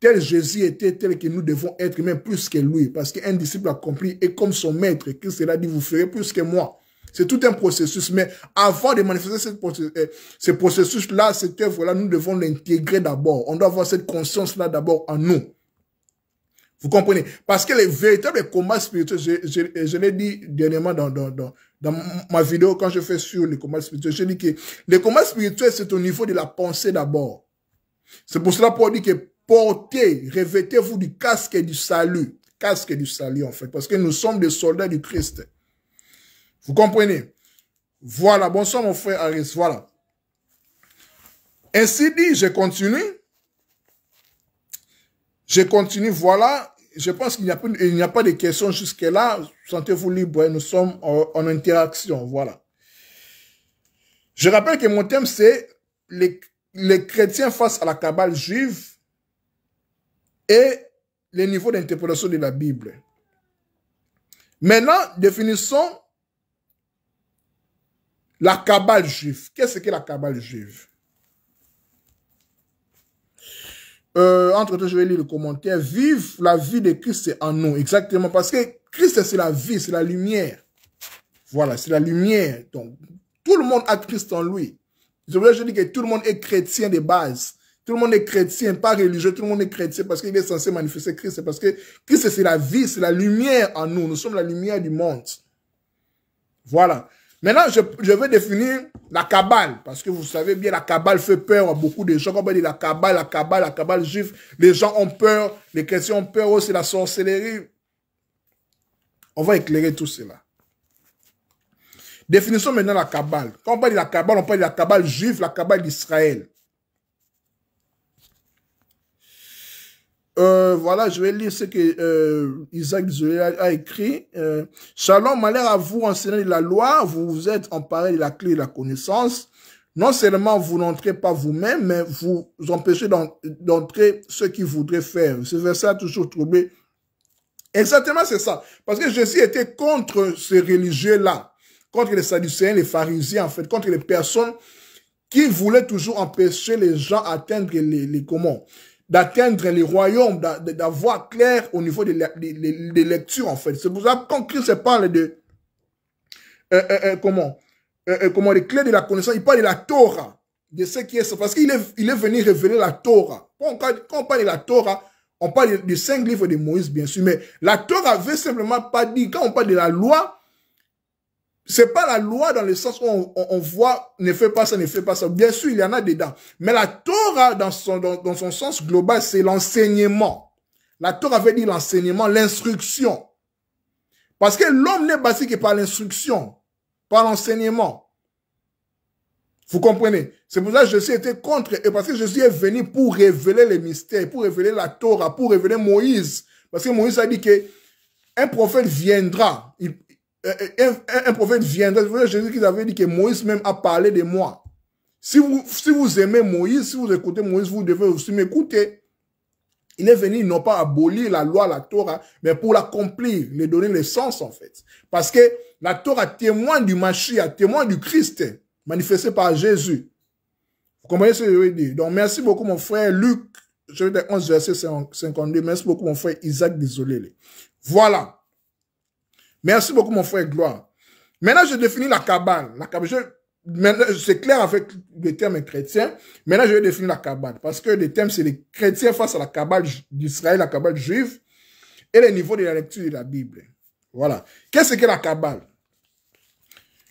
Tel Jésus était, tel que nous devons être, même plus que lui, parce qu'un disciple accompli est comme son maître. Christ l'a dit, vous ferez plus que moi. C'est tout un processus, mais avant de manifester ce processus-là, cette œuvre-là, nous devons l'intégrer d'abord. On doit avoir cette conscience-là d'abord en nous. Vous comprenez? Parce que les véritables combats spirituels, je l'ai dit dernièrement dans ma vidéo, quand je fais sur les combats spirituels, je dis que les combats spirituels, c'est au niveau de la pensée d'abord. C'est pour cela Paul dit que portez, revêtez-vous du casque et du salut. casque du salut, en fait, parce que nous sommes des soldats du Christ. Vous comprenez? Voilà, bonsoir mon frère Aris, voilà. Ainsi dit, je continue. Je continue, voilà. Je pense qu'il n'y a pas de questions jusque-là. Sentez-vous libre, nous sommes en interaction, voilà. Je rappelle que mon thème, c'est les chrétiens face à la cabale juive et les niveaux d'interprétation de la Bible. Maintenant, définissons la cabale juive. Qu'est-ce que la cabale juive? Entre-temps, je vais lire le commentaire. Vive la vie de Christ en nous. Exactement. Parce que Christ, c'est la vie, c'est la lumière. Voilà, c'est la lumière. Donc, tout le monde a Christ en lui. Je dis que tout le monde est chrétien de base. Tout le monde est chrétien, pas religieux. Tout le monde est chrétien parce qu'il est censé manifester Christ. Parce que Christ, c'est la vie, c'est la lumière en nous. Nous sommes la lumière du monde. Voilà. Maintenant, je vais définir la cabale, parce que vous savez bien, la cabale fait peur à beaucoup de gens. Quand on dit la cabale juive, les gens ont peur, les chrétiens ont peur, oh, c'est la sorcellerie. On va éclairer tout cela. Définissons maintenant la cabale. Quand on parle de la cabale, on parle de la cabale juive, la cabale d'Israël. Voilà, je vais lire ce que Isaac a écrit. Shalom, malheur à vous, enseignants de la loi, vous vous êtes emparés de la clé de la connaissance. Non seulement vous n'entrez pas vous-même, mais vous empêchez d'entrer ceux qui voudraient faire. Ce verset a toujours troublé. Exactement, c'est ça. Parce que Jésus était contre ces religieux-là, contre les Sadducéens, les pharisiens, en fait, contre les personnes qui voulaient toujours empêcher les gens d'atteindre d'atteindre les royaumes, d'avoir clair au niveau des lectures, en fait. C'est pour ça que quand Christ parle de, les clés de la connaissance, il parle de la Torah, de ce qui est, parce qu'il est venu révéler la Torah. Quand on parle de la Torah, on parle des 5 livres de Moïse, bien sûr, mais la Torah veut simplement pas dire, quand on parle de la loi, c'est pas la loi dans le sens où on voit, ne fais pas ça, ne fais pas ça. Bien sûr, il y en a dedans. Mais la Torah, dans son sens global, c'est l'enseignement. La Torah veut dire l'enseignement, l'instruction. Parce que l'homme n'est bâti que par l'instruction, par l'enseignement. Vous comprenez? C'est pour ça que Jésus était contre, et parce que Jésus est venu pour révéler les mystères, pour révéler la Torah, pour révéler Moïse. Parce que Moïse a dit que un prophète viendra. Un prophète viendra. Jésus qui avait dit que Moïse même a parlé de moi. Si vous aimez Moïse, si vous écoutez Moïse, vous devez aussi m'écouter. Il est venu non pas abolir la loi, la Torah, mais pour l'accomplir, lui donner le sens en fait. Parce que la Torah témoigne du Mashiach, témoigne du Christ, manifesté par Jésus. Vous comprenez ce que je veux dire? Donc merci beaucoup mon frère Luc, chapitre 11, verset 52. Merci beaucoup mon frère Isaac Désolé. Voilà. Merci beaucoup, mon frère Gloire. Maintenant, je définis la cabale. C'est clair avec les termes chrétiens. Maintenant, je vais définir la cabale. Parce que les thèmes, c'est les chrétiens face à la cabale d'Israël, la cabale juive, et les niveaux de la lecture de la Bible. Voilà. Qu'est-ce que la cabale?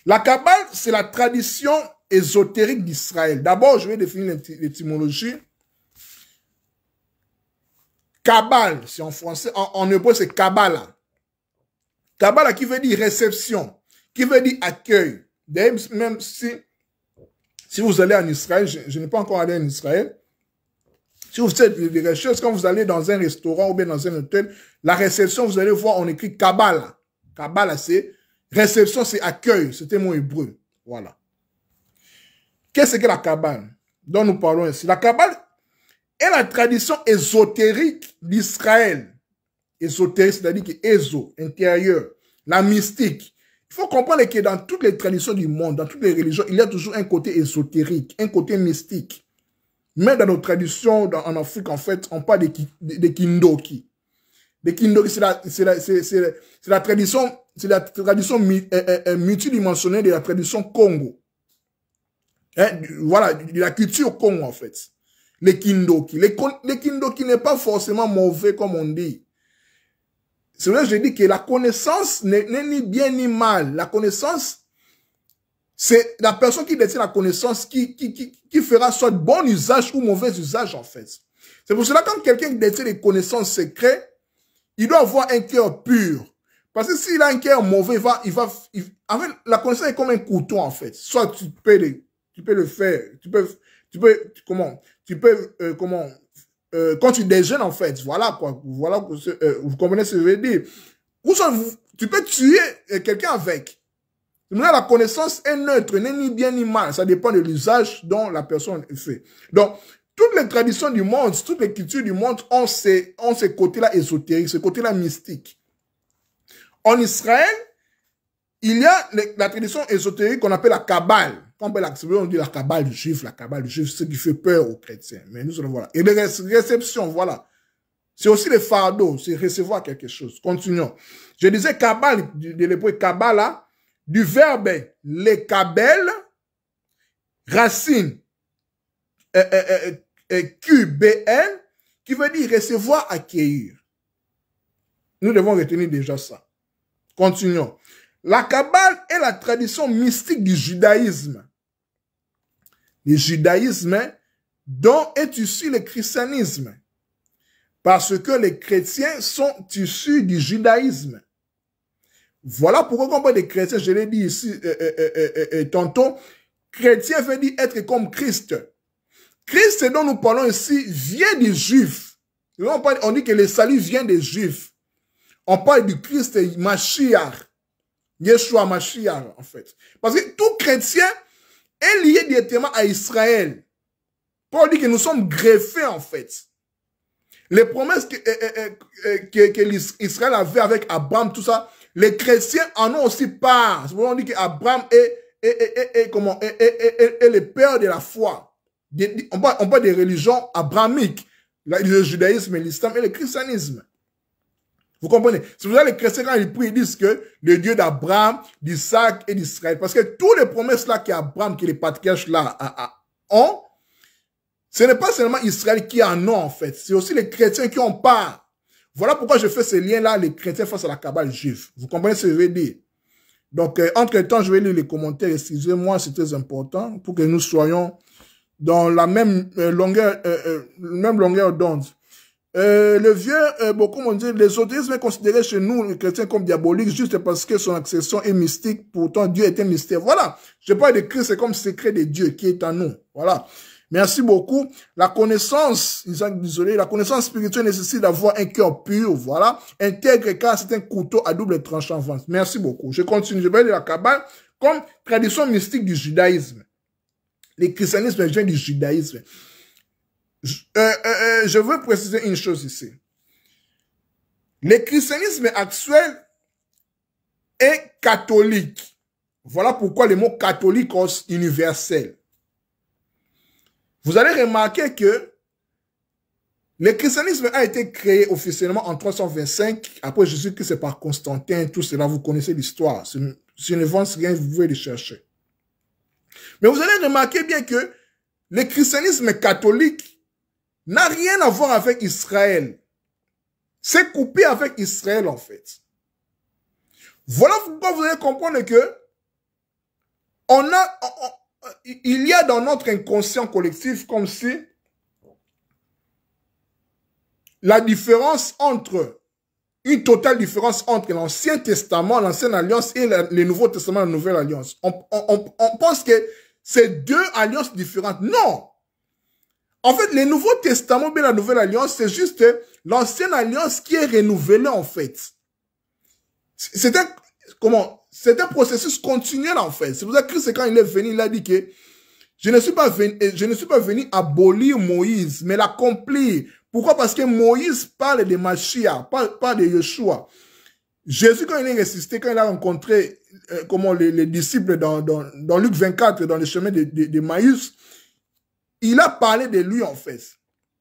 La cabale, c'est la tradition ésotérique d'Israël. D'abord, je vais définir l'étymologie. Cabale, c'est en français. En hébreu, c'est Kabbalah. Kabbalah qui veut dire réception, qui veut dire accueil. D'ailleurs, même si vous allez en Israël, je n'ai pas encore allé en Israël, si vous faites des recherches, quand vous allez dans un restaurant ou bien dans un hôtel, la réception, vous allez voir, on écrit Kabbalah. Kabbalah, c'est réception, c'est accueil. C'était mon hébreu. Voilà. Qu'est-ce que la Kabbale dont nous parlons ici? La Kabbale est la tradition ésotérique d'Israël. Ésotérique, c'est-à-dire que éso, intérieur, la mystique. Il faut comprendre que dans toutes les traditions du monde, dans toutes les religions, il y a toujours un côté ésotérique, un côté mystique. Mais dans nos traditions, en Afrique, en fait, on parle de Kindoki. De Kindoki, c'est la tradition multidimensionnelle de la tradition Congo. Hein, voilà, de la culture Congo, en fait. Les Kindoki. Les Kindoki n'est pas forcément mauvais, comme on dit. C'est vrai que je dis que la connaissance n'est ni bien ni mal. La connaissance, c'est la personne qui détient la connaissance qui fera soit bon usage ou mauvais usage, en fait. C'est pour cela que quand quelqu'un détient des connaissances secrètes, il doit avoir un cœur pur. Parce que s'il a un cœur mauvais, en fait, la connaissance est comme un couteau, en fait. Soit tu peux le faire, quand tu déjeunes, en fait, voilà, quoi, voilà, vous comprenez ce que je veux dire. Ou soit, tu peux tuer quelqu'un avec. Maintenant, la connaissance est neutre, n'est ni bien ni mal. Ça dépend de l'usage dont la personne fait. Donc, toutes les traditions du monde, toutes les cultures du monde ont ces côtés-là ésotériques, ce côté-là mystique. En Israël, il y a la tradition ésotérique qu'on appelle la Kabbale. On dit la Kabbale du juif, ce qui fait peur aux chrétiens. Mais nous allons voir. Et les réceptions, voilà. C'est aussi le fardeau, c'est recevoir quelque chose. Continuons. Je disais Kabbale, de l'hébreu Kabbala, du verbe le kabel, racine QBN, qui veut dire recevoir, accueillir. Nous devons retenir déjà ça. Continuons. La Kabbale est la tradition mystique du judaïsme. Le judaïsme dont est issu le christianisme. Parce que les chrétiens sont issus du judaïsme. Voilà pourquoi quand on parle des chrétiens, je l'ai dit ici tantôt, chrétien veut dire être comme Christ. Christ dont nous parlons ici vient des Juifs. On dit que le salut vient des Juifs. On parle du Christ Mashiach. Yeshua Mashiach, en fait. Parce que tout chrétien est lié directement à Israël. Paul dit que nous sommes greffés, en fait. Les promesses que Israël avait avec Abraham, tout ça, les chrétiens en ont aussi part. C'est pourquoi on dit qu'Abraham est le père de la foi. On parle des religions abrahamiques. Le judaïsme, l'islam et le christianisme. Vous comprenez? C'est pour ça que les chrétiens, quand ils prient, ils disent que le Dieu d'Abraham, d'Isaac et d'Israël. Parce que toutes les promesses là qu'Abraham, que les patriarches là ont, ce n'est pas seulement Israël qui en a en fait. C'est aussi les chrétiens qui ont part. Voilà pourquoi je fais ce lien-là, les chrétiens face à la Kabbale juive. Vous comprenez ce que je veux dire? Donc, entre-temps, je vais lire les commentaires. Excusez-moi, c'est très important pour que nous soyons dans la même longueur d'onde. Le vieux, beaucoup m'ont dit, l'ésotérisme est considéré chez nous, les chrétiens, comme diabolique, juste parce que son accession est mystique. Pourtant, Dieu est un mystère. Voilà. Je parle de Christ, c'est comme secret de Dieu qui est en nous. Voilà. Merci beaucoup. La connaissance, désolé, la connaissance spirituelle nécessite d'avoir un cœur pur, voilà. Intègre, car c'est un couteau à double tranchant. Merci beaucoup. Je continue. Je vais lire la Kabbale comme tradition mystique du judaïsme. Le christianisme vient du judaïsme. Je veux préciser une chose ici. Le christianisme actuel est catholique. Voilà pourquoi le mot catholique est universel. Vous allez remarquer que le christianisme a été créé officiellement en 325. Après Jésus-Christ, c'est par Constantin, tout cela, vous connaissez l'histoire. Si je ne vends rien, vous pouvez le chercher. Mais vous allez remarquer bien que le christianisme catholique n'a rien à voir avec Israël. C'est coupé avec Israël, en fait. Voilà pourquoi vous allez comprendre que il y a dans notre inconscient collectif comme si la différence entre, une totale différence entre l'Ancien Testament, l'Ancienne Alliance et le Nouveau Testament, la Nouvelle Alliance. On pense que c'est deux alliances différentes. Non! En fait, le Nouveau Testament et la Nouvelle Alliance, c'est juste l'Ancienne Alliance qui est renouvelée en fait. C'est un processus continuel en fait. C'est pour ça que Christ, quand il est venu, il a dit que je ne suis pas venu abolir Moïse, mais l'accomplir. Pourquoi? Parce que Moïse parle de Mashiach, parle de Yeshua. Jésus, quand il est ressuscité, quand il a rencontré les disciples dans Luc 24, dans le chemin de Maïs, il a parlé de lui en fait,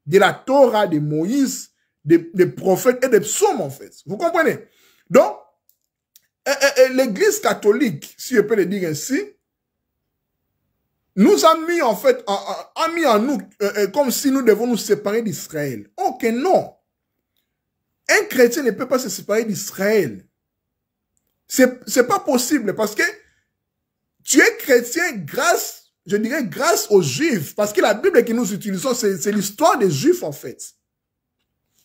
de la Torah, de Moïse, des prophètes et des psaumes en fait. Vous comprenez? Donc, l'Église catholique, si je peux le dire ainsi, nous a mis en fait, a mis en nous comme si nous devons nous séparer d'Israël. Ok, non. Un chrétien ne peut pas se séparer d'Israël. C'est pas possible parce que tu es chrétien grâce, je dirais grâce aux Juifs, parce que la Bible que nous utilisons, c'est l'histoire des Juifs en fait.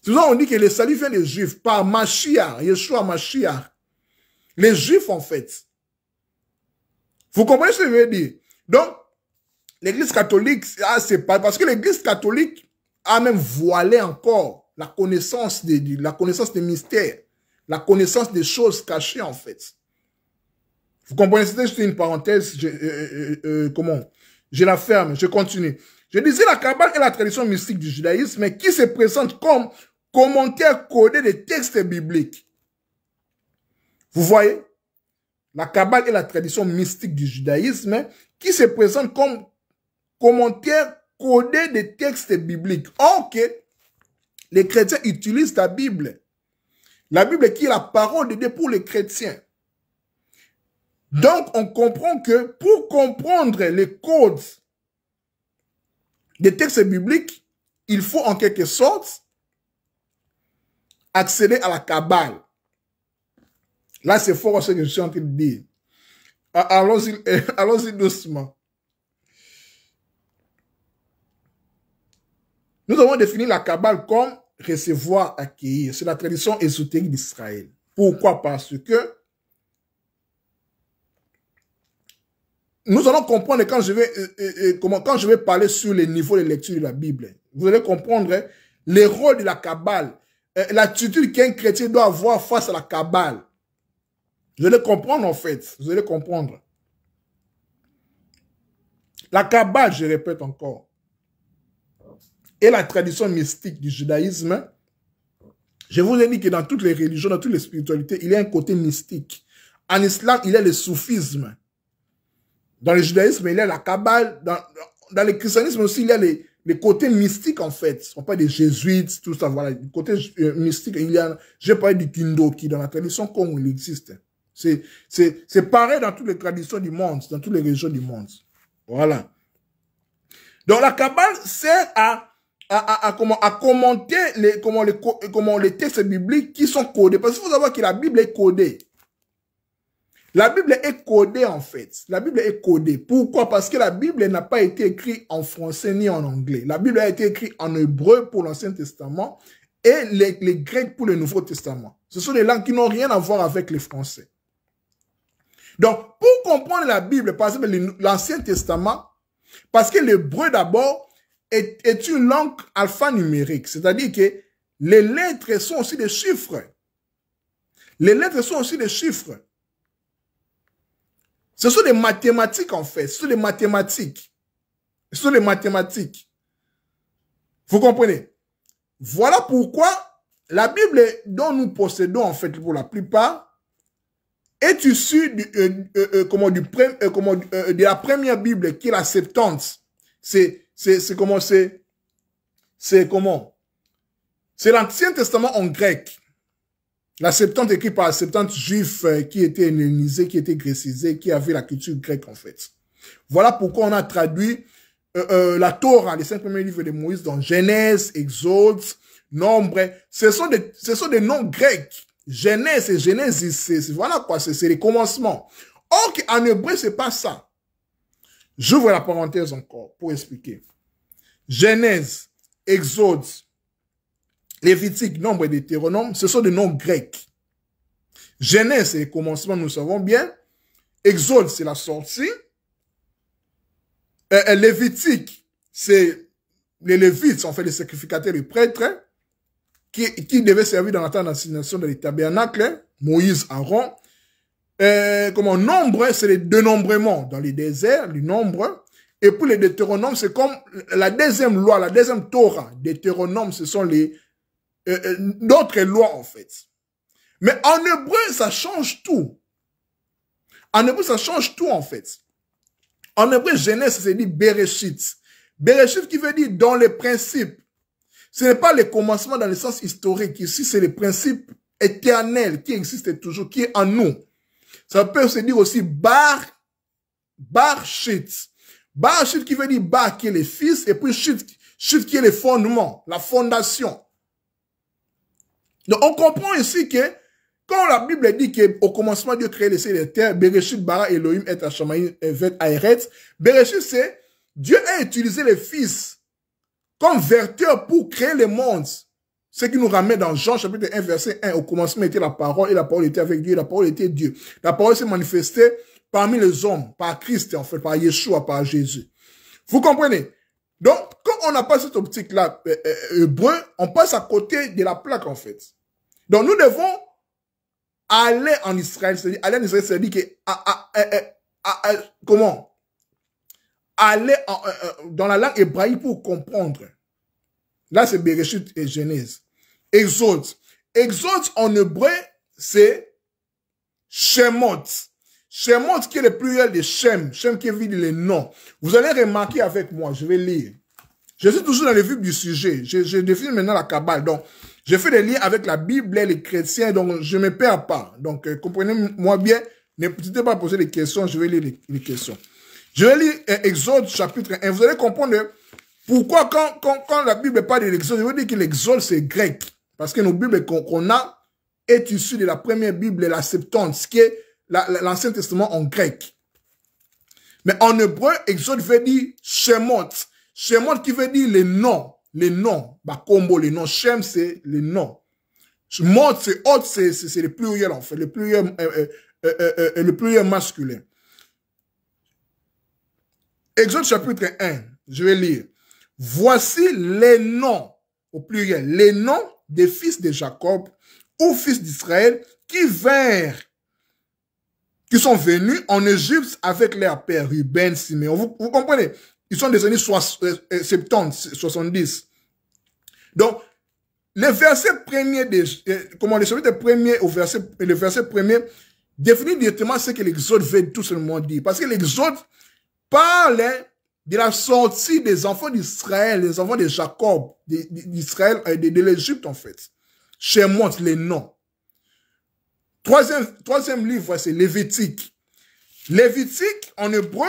Souvent, on dit que le salut vient des Juifs, par Mashiach, Yeshua Mashiach. Les Juifs, en fait. Vous comprenez ce que je veux dire? Donc, l'Église catholique, c'est pas parce que l'Église catholique a même voilé encore la connaissance des mystères, la connaissance des choses cachées, en fait. Vous comprenez? C'était juste une parenthèse. Je la ferme, je continue. Je disais la Kabbale est la tradition mystique du judaïsme qui se présente comme commentaire codé des textes bibliques. Vous voyez? La Kabbale est la tradition mystique du judaïsme qui se présente comme commentaire codé des textes bibliques. Or que les chrétiens utilisent la Bible. La Bible qui est la parole de Dieu pour les chrétiens. Donc, on comprend que pour comprendre les codes des textes bibliques, il faut en quelque sorte accéder à la Kabbale. Là, c'est fort ce que je suis en train de dire. Allons-y doucement. Nous avons défini la Kabbale comme recevoir, accueillir. C'est la tradition ésotérique d'Israël. Pourquoi? Parce que nous allons comprendre quand je vais parler sur les niveaux de lecture de la Bible. Vous allez comprendre les rôles de la Kabbale, l'attitude qu'un chrétien doit avoir face à la Kabbale. Vous allez comprendre en fait. Vous allez comprendre. La Kabbale, je répète encore, est la tradition mystique du judaïsme. Je vous ai dit que dans toutes les religions, dans toutes les spiritualités, il y a un côté mystique. En islam, il y a le soufisme. Dans le judaïsme, il y a la Kabbale. Dans le christianisme aussi, il y a les côtés mystiques, en fait. On parle des jésuites, tout ça, voilà. Le côté mystique, il y a, j'ai parlé du Kindoki, dans la tradition comme il existe. C'est pareil dans toutes les traditions du monde, dans toutes les régions du monde. Voilà. Donc, la Kabbale sert à commenter les textes bibliques qui sont codés. Parce qu'il faut savoir que la Bible est codée. La Bible est codée, en fait. La Bible est codée. Pourquoi? Parce que la Bible n'a pas été écrite en français ni en anglais. La Bible a été écrite en hébreu pour l'Ancien Testament et les Grecs pour le Nouveau Testament. Ce sont des langues qui n'ont rien à voir avec les Français. Donc, pour comprendre la Bible, par exemple, l'Ancien Testament, parce que l'hébreu d'abord est une langue alphanumérique, c'est-à-dire que les lettres sont aussi des chiffres. Les lettres sont aussi des chiffres. Ce sont des mathématiques, en fait. Ce sont des mathématiques. Ce sont des mathématiques. Vous comprenez? Voilà pourquoi la Bible dont nous possédons, en fait, pour la plupart, est issue de la première Bible, qui est la Septante. C'est l'Ancien Testament en grec. La Septante écrite par la Septante juif qui était hellénisée, qui était grécisée, qui avait la culture grecque en fait. Voilà pourquoi on a traduit la Torah, les 5 premiers livres de Moïse dans Genèse, Exode, Nombre. Ce sont des noms grecs. Genèse et Genesis, voilà quoi, c'est les commencements. Or qu'en hébreu, c'est pas ça. J'ouvre la parenthèse encore pour expliquer. Genèse, Exode, Lévitique, Nombre et Deutéronome, ce sont des noms grecs. Genèse, c'est les commencements, nous savons bien. Exode, c'est la sortie. Lévitique, c'est les Lévites, en fait, les sacrificateurs et prêtres, qui devaient servir dans la tente d'assignation dans les tabernacles, Moïse, Aaron. Nombre, c'est les dénombrements dans les déserts, le nombre. Et pour les Deutéronomes, c'est comme la deuxième loi, la deuxième Torah. Deutéronome, ce sont d'autres lois, en fait. Mais en hébreu, ça change tout. En hébreu, ça change tout, en fait. En hébreu, Genèse, c'est dit Bereshit. Bereshit qui veut dire dans les principes. Ce n'est pas le commencement dans le sens historique. Ici, c'est le principe éternel qui existe toujours, qui est en nous. Ça peut se dire aussi Bar-Shit. Bar-Shit qui veut dire Bar qui est le fils, et puis Shit qui est le fondement, la fondation. Donc, on comprend ici que quand la Bible dit qu'au commencement, Dieu crée les cieux et la terre, Bereshit bara Elohim et Hashamayim evet Aeretz, Bereshit, c'est Dieu a utilisé les fils comme vecteur pour créer le monde. Ce qui nous ramène dans Jean chapitre 1, verset 1. Au commencement était la parole, et la parole était avec Dieu, et la parole était Dieu. La parole s'est manifestée parmi les hommes, par Christ, en fait, par Yeshua, par Jésus. Vous comprenez? Donc, quand on n'a pas cette optique-là, hébreu, on passe à côté de la plaque, en fait. Donc, nous devons aller en Israël, c'est-à-dire, aller en Israël, c'est-à-dire que, comment? Aller dans la langue hébraïque pour comprendre. Là, c'est Bereshit et Genèse. Exode. Exode en hébreu, c'est Shemot. Shemot qui est le pluriel de Shem. Shem qui veut dire les noms. Vous allez remarquer avec moi, je vais lire. Je suis toujours dans le vif du sujet. Je définis maintenant la Kabbale. Donc, je fais des liens avec la Bible et les chrétiens, donc je ne me perds pas. Donc, comprenez-moi bien. N'hésitez pas à poser des questions, je vais lire les questions. Je vais lire Exode chapitre 1. Vous allez comprendre pourquoi quand la Bible parle de l'Exode, je veux dire que l'Exode c'est grec. Parce que nos Bibles qu'on a est issue de la première Bible, la Septante, ce qui est l'Ancien Testament en grec. Mais en hébreu, Exode veut dire Shemot. Shemot qui veut dire les noms. Les noms. Bah, combo, les noms. Shem, c'est les noms. Mot, c'est autre, c'est le pluriel, en fait. Le pluriel masculin. Exode chapitre 1. Je vais lire. Voici les noms, au pluriel, les noms des fils de Jacob ou fils d'Israël qui sont venus en Égypte avec leur père, Ruben, Siméon. Vous comprenez? Ils sont des années 70, 70. Donc, le verset premier, le chapitre premier au le verset premier définit directement ce que l'Exode veut tout simplement dire. Parce que l'Exode parle de la sortie des enfants d'Israël, des enfants de Jacob, d'Israël, de l'Égypte en fait. Shemot, les noms. Troisième livre, c'est Lévitique. Lévitique, en hébreu,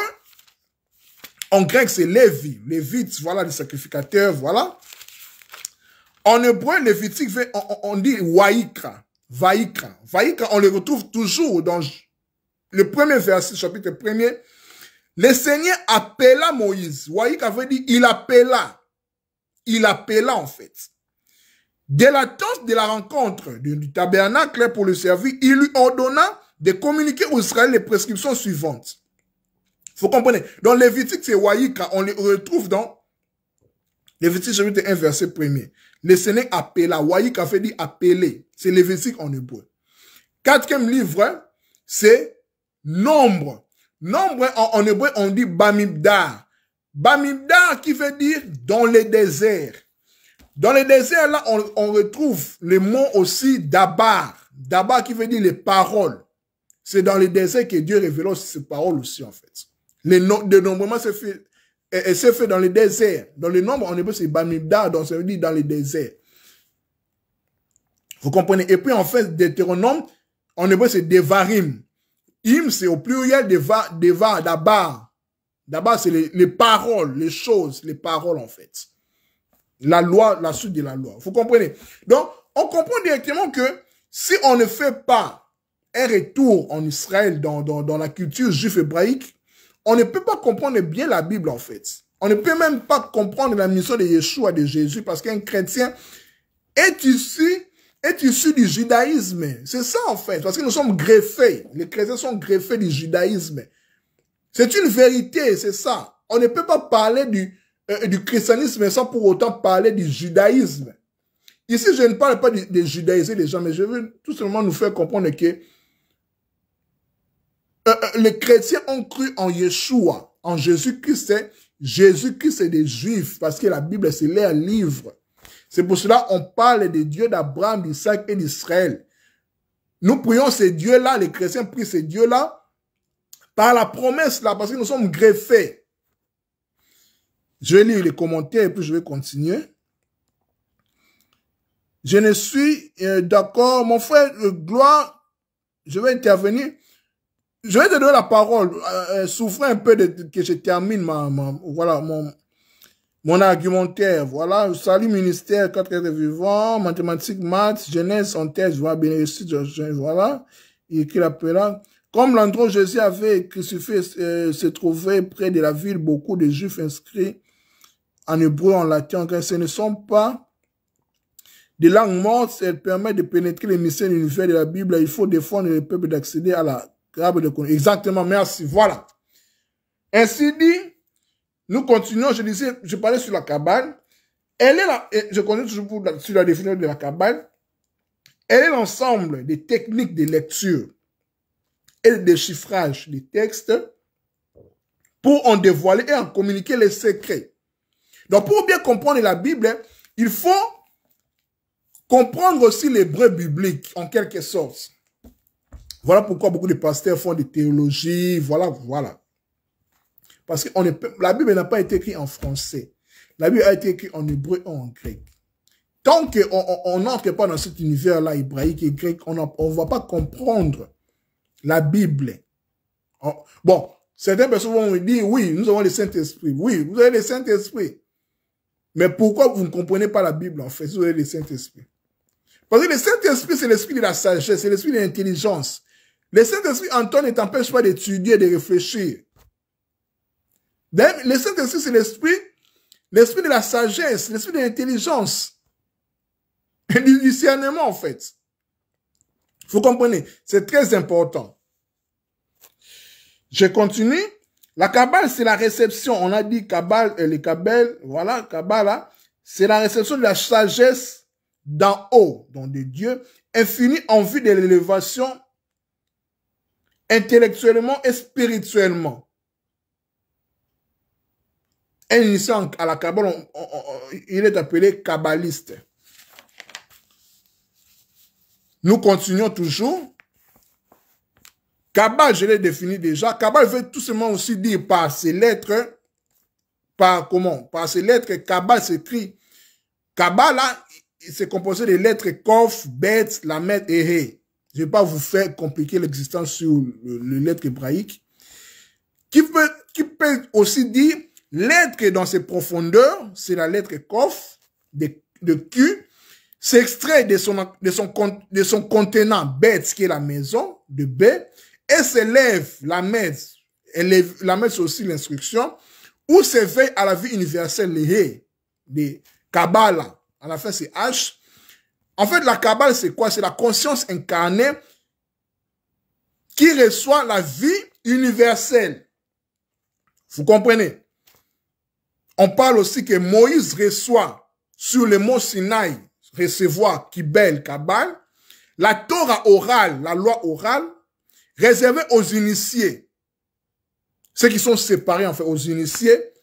en grec, c'est Lévi. Lévite, voilà, les sacrificateurs, voilà. En hébreu, Lévitique, on dit Waïkra. Vaïkra. Vaïkra, on le retrouve toujours dans le premier verset, chapitre 1er. Le Seigneur appela Moïse. Waïkra veut dire il appela. Il appela, en fait. Dès la tente de la rencontre du tabernacle pour le servir, il lui ordonna de communiquer aux Israéliens les prescriptions suivantes. Vous comprenez? Dans Lévitique, c'est Waïkra. On le retrouve dans Lévitique chapitre 1, verset 1er. Le Seigneur appela. Waïkra veut dire appeler. C'est Lévitique en hébreu. Quatrième livre, c'est Nombre. Nombre, en hébreu, on dit Bamidbar. Bamidbar qui veut dire dans le désert. Dans le désert, là, on retrouve le mot aussi Dabar. Dabar qui veut dire les paroles. C'est dans le désert que Dieu révèle ses paroles aussi, en fait. Le dénombrement s'est fait dans le désert. Dans le nombre, en hébreu, c'est Bamidbar, donc ça veut dire dans le désert. Vous comprenez? Et puis, en fait, Deutéronome, en hébreu, c'est Devarim. Im, c'est au pluriel Dabar. Dabar, c'est les paroles, les choses, les paroles, en fait. La loi, la suite de la loi. Vous comprenez? Donc, on comprend directement que si on ne fait pas un retour en Israël dans la culture juive hébraïque, on ne peut pas comprendre bien la Bible, en fait. On ne peut même pas comprendre la mission de Yeshua, de Jésus, parce qu'un chrétien est issu du judaïsme. C'est ça, en fait. Parce que nous sommes greffés. Les chrétiens sont greffés du judaïsme. C'est une vérité, c'est ça. On ne peut pas parler du christianisme sans pour autant parler du judaïsme. Ici, je ne parle pas de judaïser les gens, mais je veux tout simplement nous faire comprendre que les chrétiens ont cru en Yeshua, en Jésus-Christ. Jésus-Christ est des Juifs, parce que la Bible, c'est leur livre. C'est pour cela qu'on parle des dieux d'Abraham, d'Isaac et d'Israël. Nous prions ces dieux-là, les chrétiens prient ces dieux-là, par la promesse-là, parce que nous sommes greffés. Je vais lire les commentaires et puis je vais continuer. Je ne suis d'accord. Mon frère Gloire, je vais intervenir. Je vais te donner la parole. Souffrez un peu que je termine voilà, mon argumentaire. Voilà. Salut ministère, 4 êtres vivants, mathématiques, maths, jeunesse, en thèse, voilà, bénéfice, voilà. Et qu'il appela. Comme l'endroit où Jésus avait crucifié se trouvait près de la ville, beaucoup de Juifs inscrits en hébreu, en latin, en grec, ce ne sont pas des langues mortes, elle permet de pénétrer les mystères de l'univers de la Bible. Il faut défendre le peuple d'accéder à la grappe de connaissance. Exactement, merci. Voilà. Ainsi dit, nous continuons. Je parlais sur la Kabbale. Elle est là, je connais toujours sur la définition de la Kabbale. Elle est l'ensemble des techniques de lecture et de déchiffrage des textes pour en dévoiler et en communiquer les secrets. Donc, pour bien comprendre la Bible, il faut comprendre aussi l'hébreu biblique, en quelque sorte. Voilà pourquoi beaucoup de pasteurs font des théologies, voilà. Parce que la Bible n'a pas été écrite en français. La Bible a été écrite en hébreu et en grec. Tant qu'on n'entre pas dans cet univers-là, hébraïque et grec, on ne va pas comprendre la Bible. Bon, certaines personnes vont me dire, oui, nous avons le Saint-Esprit. Oui, vous avez le Saint-Esprit. Mais pourquoi vous ne comprenez pas la Bible, en fait, si vous avez le Saint-Esprit? Parce que le Saint-Esprit, c'est l'esprit de la sagesse, c'est l'esprit de l'intelligence. Le Saint-Esprit, en toi, ne t'empêche pas d'étudier, de réfléchir. Le Saint-Esprit, c'est l'esprit de la sagesse, l'esprit de l'intelligence. Du discernement, en fait. Vous comprenez? C'est très important. Je continue. La Kabbale, c'est la réception. On a dit Kabbale, les Kabbales, voilà, Kabbala, c'est la réception de la sagesse d'en haut, donc de Dieu, infinie en vue de l'élévation intellectuellement et spirituellement. Un initiant à la Kabbale, il est appelé kabbaliste. Nous continuons toujours. Kabbale, je l'ai défini déjà. Kabbale veut tout simplement aussi dire par ses lettres, par ses lettres, Kabbale s'écrit. Kabbale, là, c'est composé de lettres Kof, Bet, Lamed et He. Je ne vais pas vous faire compliquer l'existence sur les lettres hébraïques. Qui peut aussi dire lettre dans ses profondeurs, c'est la lettre Kof, de Q. S'extrait de son contenant bête, qui est la maison, de B, et s'élève la messe. La messe, c'est aussi l'instruction, ou s'éveille à la vie universelle, les de Kabbalah. À la fin, c'est H. En fait, la Kabbale, c'est quoi? C'est la conscience incarnée qui reçoit la vie universelle. Vous comprenez? On parle aussi que Moïse reçoit sur le mont Sinaï, recevoir Kibel, Kabbale, la Torah orale, la loi orale, réservée aux initiés, ceux qui sont séparés en fait aux initiés,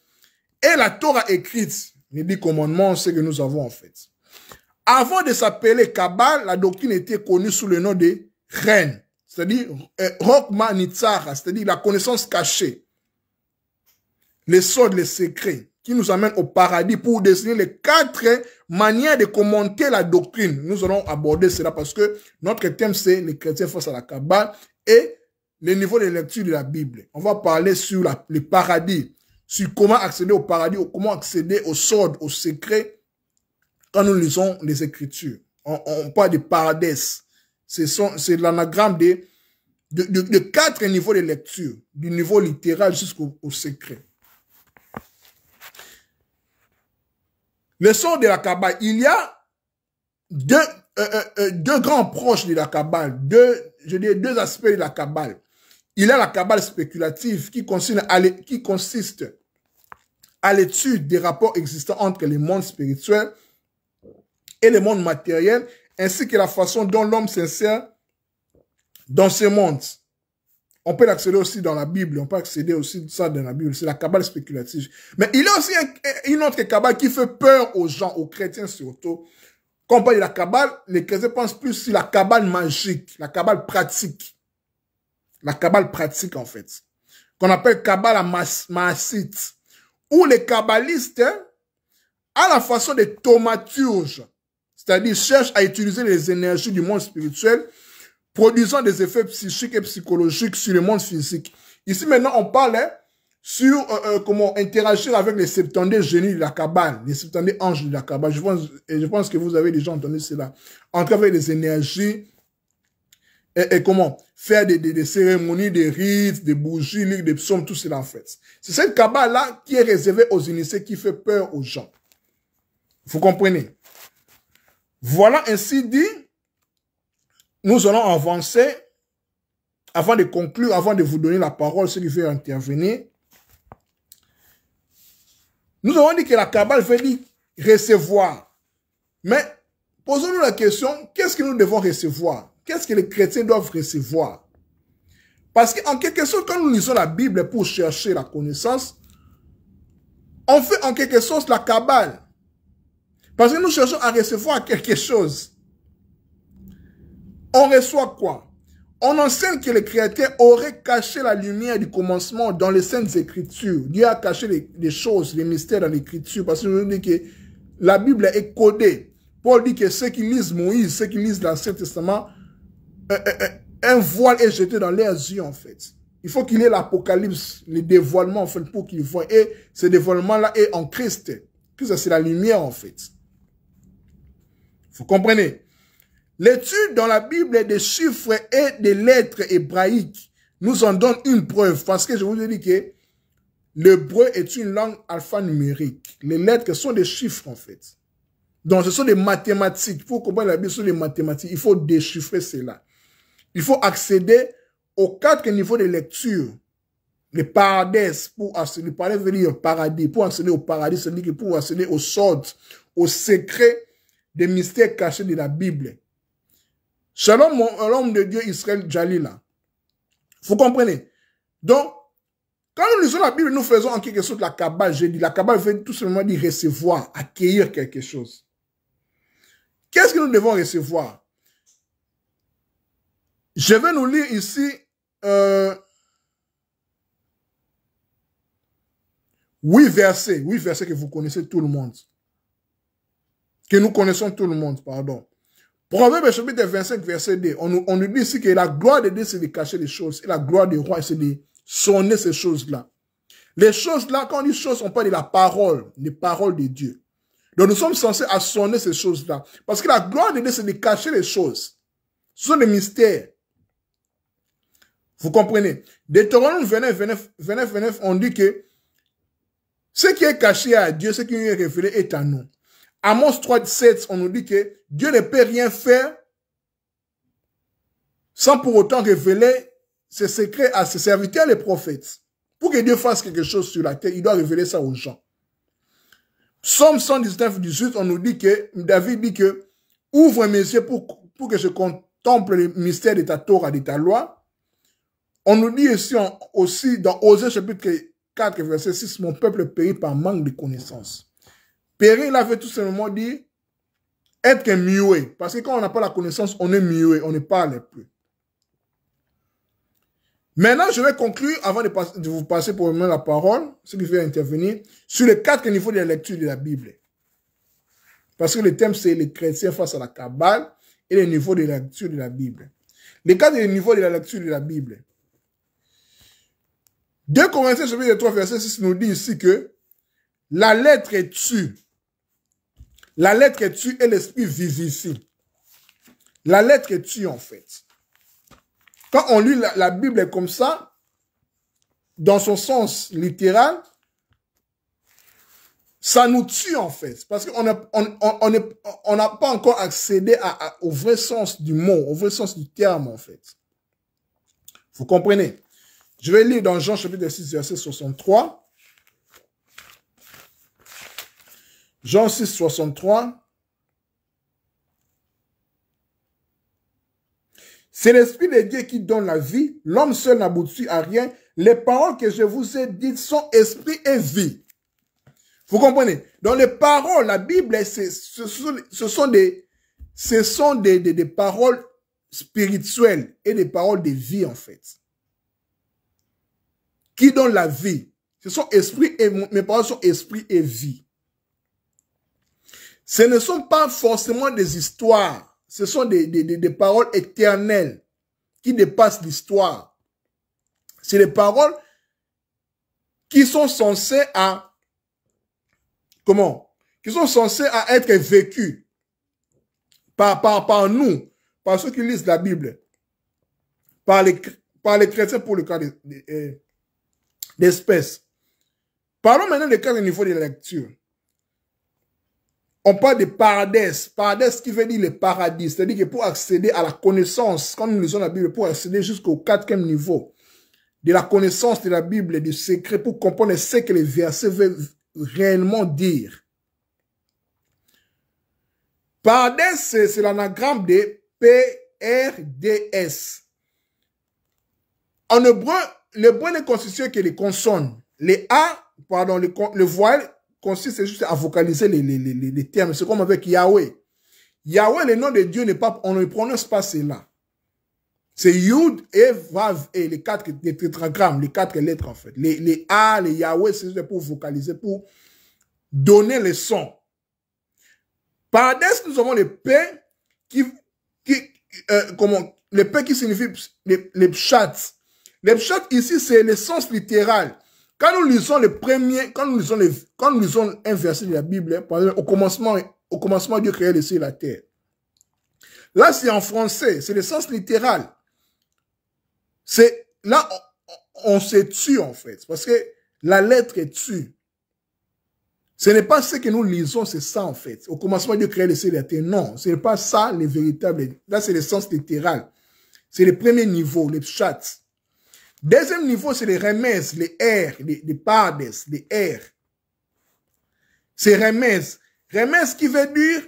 et la Torah écrite, les 10 commandements, c'est que nous avons en fait. Avant de s'appeler Kabbale, la doctrine était connue sous le nom de Ren, c'est-à-dire Rokma Nitzara, c'est-à-dire la connaissance cachée, les sorts, les secrets, qui nous amène au paradis pour désigner les 4 manières de commenter la doctrine. Nous allons aborder cela parce que notre thème, c'est les chrétiens face à la Kabbale et le niveau de lecture de la Bible. On va parler sur le paradis, sur comment accéder au paradis, ou comment accéder aux sorts, aux secrets, quand nous lisons les Écritures. On parle de paradès. C'est l'anagramme de 4 niveaux de lecture, du niveau littéral jusqu'au secret. Le sort de la Kabbale, il y a deux grands proches de la Kabbale, deux aspects de la Kabbale. Il y a la Kabbale spéculative qui consiste à l'étude des rapports existants entre les mondes spirituels et les mondes matériels, ainsi que la façon dont l'homme s'insère dans ces mondes. On peut l'accéder aussi dans la Bible, on peut accéder aussi ça dans la Bible, c'est la Kabbale spéculative. Mais il y a aussi une autre Kabbale qui fait peur aux gens, aux chrétiens surtout. Quand on parle de la Kabbale, les chrétiens pensent plus sur la Kabbale magique, la Kabbale pratique. La Kabbale pratique en fait, qu'on appelle Kabbale maasite, où les kabbalistes, à la façon des thaumaturges, c'est-à-dire cherchent à utiliser les énergies du monde spirituel, produisant des effets psychiques et psychologiques sur le monde physique. Ici, maintenant, on parle sur comment interagir avec les 70 génies de la Kabbale, les 70 anges de la Kabbale. Je pense que vous avez déjà entendu cela. Entrer avec les énergies et comment faire des cérémonies, des rites, des bougies, lire des psaumes, tout cela en fait. C'est cette Kabbale-là qui est réservée aux initiés, qui fait peur aux gens. Vous comprenez? Voilà ainsi dit, nous allons avancer avant de conclure, avant de vous donner la parole, ceux qui veulent intervenir. Nous avons dit que la Kabbale veut dire recevoir. Mais posons-nous la question, qu'est-ce que nous devons recevoir? Qu'est-ce que les chrétiens doivent recevoir? Parce qu'en quelque sorte, quand nous lisons la Bible pour chercher la connaissance, on fait en quelque sorte la Kabbale. Parce que nous cherchons à recevoir quelque chose. On reçoit quoi? On enseigne que les chrétiens auraient caché la lumière du commencement dans les Saintes Écritures. Dieu a caché les choses, les mystères dans l'Écriture. Parce que nous dit que la Bible est codée. Paul dit que ceux qui lisent Moïse, ceux qui lisent l'Ancien Testament, un voile est jeté dans leurs yeux, en fait. Il faut qu'il y ait l'Apocalypse, le dévoilement, en fait, pour qu'ils voient. Et ce dévoilement-là est en Christ. Christ, c'est la lumière, en fait. Vous comprenez? L'étude dans la Bible des chiffres et des lettres hébraïques nous en donne une preuve. Parce que je vous ai dit que l'hébreu est une langue alphanumérique. Les lettres sont des chiffres, en fait. Donc, ce sont des mathématiques. Pour comprendre la Bible, ce sont des mathématiques. Il faut déchiffrer cela. Il faut accéder aux 4 niveaux de lecture. Les paradès, pour accéder, le paradès veut dire paradis. Pour accéder au paradis, c'est-à-dire que pour accéder aux sortes, aux secrets des mystères cachés de la Bible. Shalom, l'homme de Dieu Israël Jalila. Vous comprenez? Donc, quand nous lisons la Bible, nous faisons en quelque sorte la Kabbale. J'ai dit, la Kabbale veut tout simplement dire recevoir, accueillir quelque chose. Qu'est-ce que nous devons recevoir? Je vais nous lire ici 8 versets que vous connaissez tout le monde. Que nous connaissons tout le monde, pardon. Proverbe chapitre 25, verset 2. On nous dit ici que la gloire de Dieu, c'est de cacher les choses. Et la gloire du roi, c'est de sonner ces choses-là. Les choses-là, quand on dit choses, on parle de la parole, des paroles de Dieu. Donc nous sommes censés à sonner ces choses-là. Parce que la gloire de Dieu, c'est de cacher les choses. Ce sont des mystères. Vous comprenez? Deutéronome 29, on dit que ce qui est caché à Dieu, ce qui est révélé est à nous. Amos 3, 7, on nous dit que Dieu ne peut rien faire sans pour autant révéler ses secrets à ses serviteurs, les prophètes. Pour que Dieu fasse quelque chose sur la terre, il doit révéler ça aux gens. Psaume 119, 18, on nous dit que, David dit que, ouvre mes yeux pour que je contemple le mystère de ta Torah, de ta loi. On nous dit ici aussi dans Osée chapitre 4, verset 6, mon peuple périt par manque de connaissance. Périr, il avait tout simplement dit être muet. Parce que quand on n'a pas la connaissance, on est muet, on ne parle plus. Maintenant, je vais conclure, avant de vous passer pour la parole, ce qui fait intervenir, sur les 4 niveaux de la lecture de la Bible. Parce que le thème, c'est les chrétiens face à la Kabbale et les niveaux de la lecture de la Bible. Les 4 niveaux de la lecture de la Bible. 2 Corinthiens, chapitre 3, verset 6, nous dit ici que la lettre tue. La lettre tue et l'esprit vivifie. La lettre tue, en fait. Quand on lit la Bible comme ça, dans son sens littéral, ça nous tue, en fait. Parce qu'on n'a pas encore accédé au vrai sens du mot, au vrai sens du terme, en fait. Vous comprenez? Je vais lire dans Jean chapitre 6, verset 63. Jean 6, 63. C'est l'Esprit de Dieu qui donne la vie. L'homme seul n'aboutit à rien. Les paroles que je vous ai dites sont esprit et vie. Vous comprenez? Dans les paroles, la Bible, ce sont des paroles spirituelles et des paroles de vie, en fait. Qui donnent la vie. Ce sont esprit et mes paroles sont esprit et vie. Ce ne sont pas forcément des histoires. Ce sont des paroles éternelles qui dépassent l'histoire. C'est des paroles qui sont censées à, qui sont censées à être vécues par nous, par ceux qui lisent la Bible, par les chrétiens pour le cas d'espèces. Parlons maintenant des 4 niveaux de la lecture. On parle de paradès. Paradès qui veut dire le paradis. C'est-à-dire que pour accéder à la connaissance, quand nous lisons la Bible, pour accéder jusqu'au 4e niveau de la connaissance de la Bible et du secret, pour comprendre ce que les versets veulent réellement dire. Paradès, c'est l'anagramme de PRDS. En hébreu, l'hébreu ne constitue que les consonnes. Les A, pardon, le voile consiste juste à vocaliser les termes. C'est comme avec Yahweh. Yahweh, le nom de Dieu n'est pas, on ne prononce pas cela. C'est Yud et Vav et les 4 tétragrammes, les 4 lettres en fait. Les A, les Yahweh, c'est juste pour vocaliser, pour donner les sons. Paradès, nous avons le P le P qui signifie les pshat. Les pshat ici, c'est le sens littéral. Quand nous lisons quand nous lisons un verset de la Bible, par exemple, au commencement, Dieu créait les cieux et la terre. Là, c'est en français, c'est le sens littéral. Là, on se tue, en fait, parce que la lettre est tue. Ce n'est pas ce que nous lisons, c'est ça, en fait. Au commencement, Dieu créait les cieux et la terre. Non, ce n'est pas ça, les véritables. Là, c'est le sens littéral. C'est le premier niveau, les pshat. Deuxième niveau, c'est les remez, les R, les pardes, les R. C'est remez. Remez qui veut dire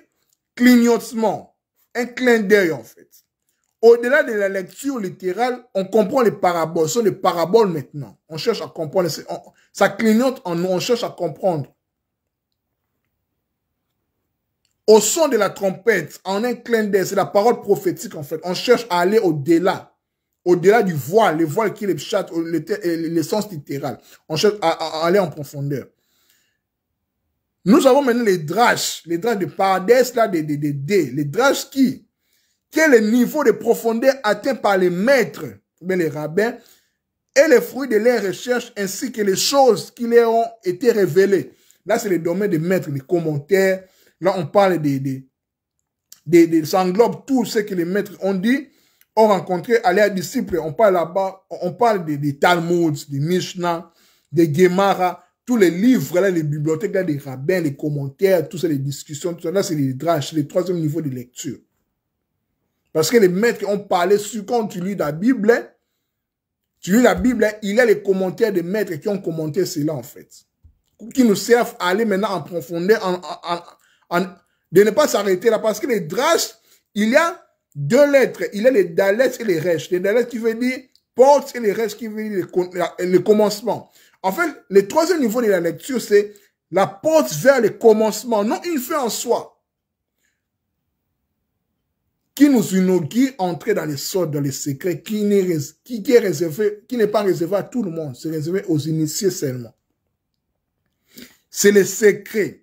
clignotement, un clin d'œil, en fait. Au-delà de la lecture littérale, on comprend les paraboles. Ce sont les paraboles maintenant. On cherche à comprendre. Ça clignote en nous, on cherche à comprendre. Au son de la trompette, en un clin d'œil, c'est la parole prophétique en fait. On cherche à aller au-delà. Au-delà du voile, le voile qui est le pshat, le sens littéral. On cherche à aller en profondeur. Nous avons maintenant les draches de paradès, là, des dés. Les draches qui est le niveau de profondeur atteint par les maîtres, bien les rabbins, et les fruits de leurs recherches, ainsi que les choses qui leur ont été révélées. Là, c'est le domaine des maîtres, les commentaires. Là, on parle ça englobe tout ce que les maîtres ont dit, ont rencontré à leurs disciples. On parle là-bas, on parle des Talmuds, des Mishnah, des Gemara, tous les livres, là, les bibliothèques, là, des rabbins, les commentaires, tout ça, les discussions, tout ça. Là, c'est les draches, le 3e niveau de lecture. Parce que les maîtres ont parlé sur, quand tu lis la Bible, il y a les commentaires des maîtres qui ont commenté cela, en fait. Qui nous servent à aller maintenant en profondeur, de ne pas s'arrêter là, parce que les draches, il y a 2 lettres, il y a les dalets et les resh. Les dalets qui veut dire porte et les resh qui veut dire le commencement. En fait, le 3e niveau de la lecture, c'est la porte vers le commencement, non une fin en soi, qui nous inaugure entrer dans les sortes, dans les secrets, qui n'est pas réservé à tout le monde, c'est réservé aux initiés seulement. C'est les secrets.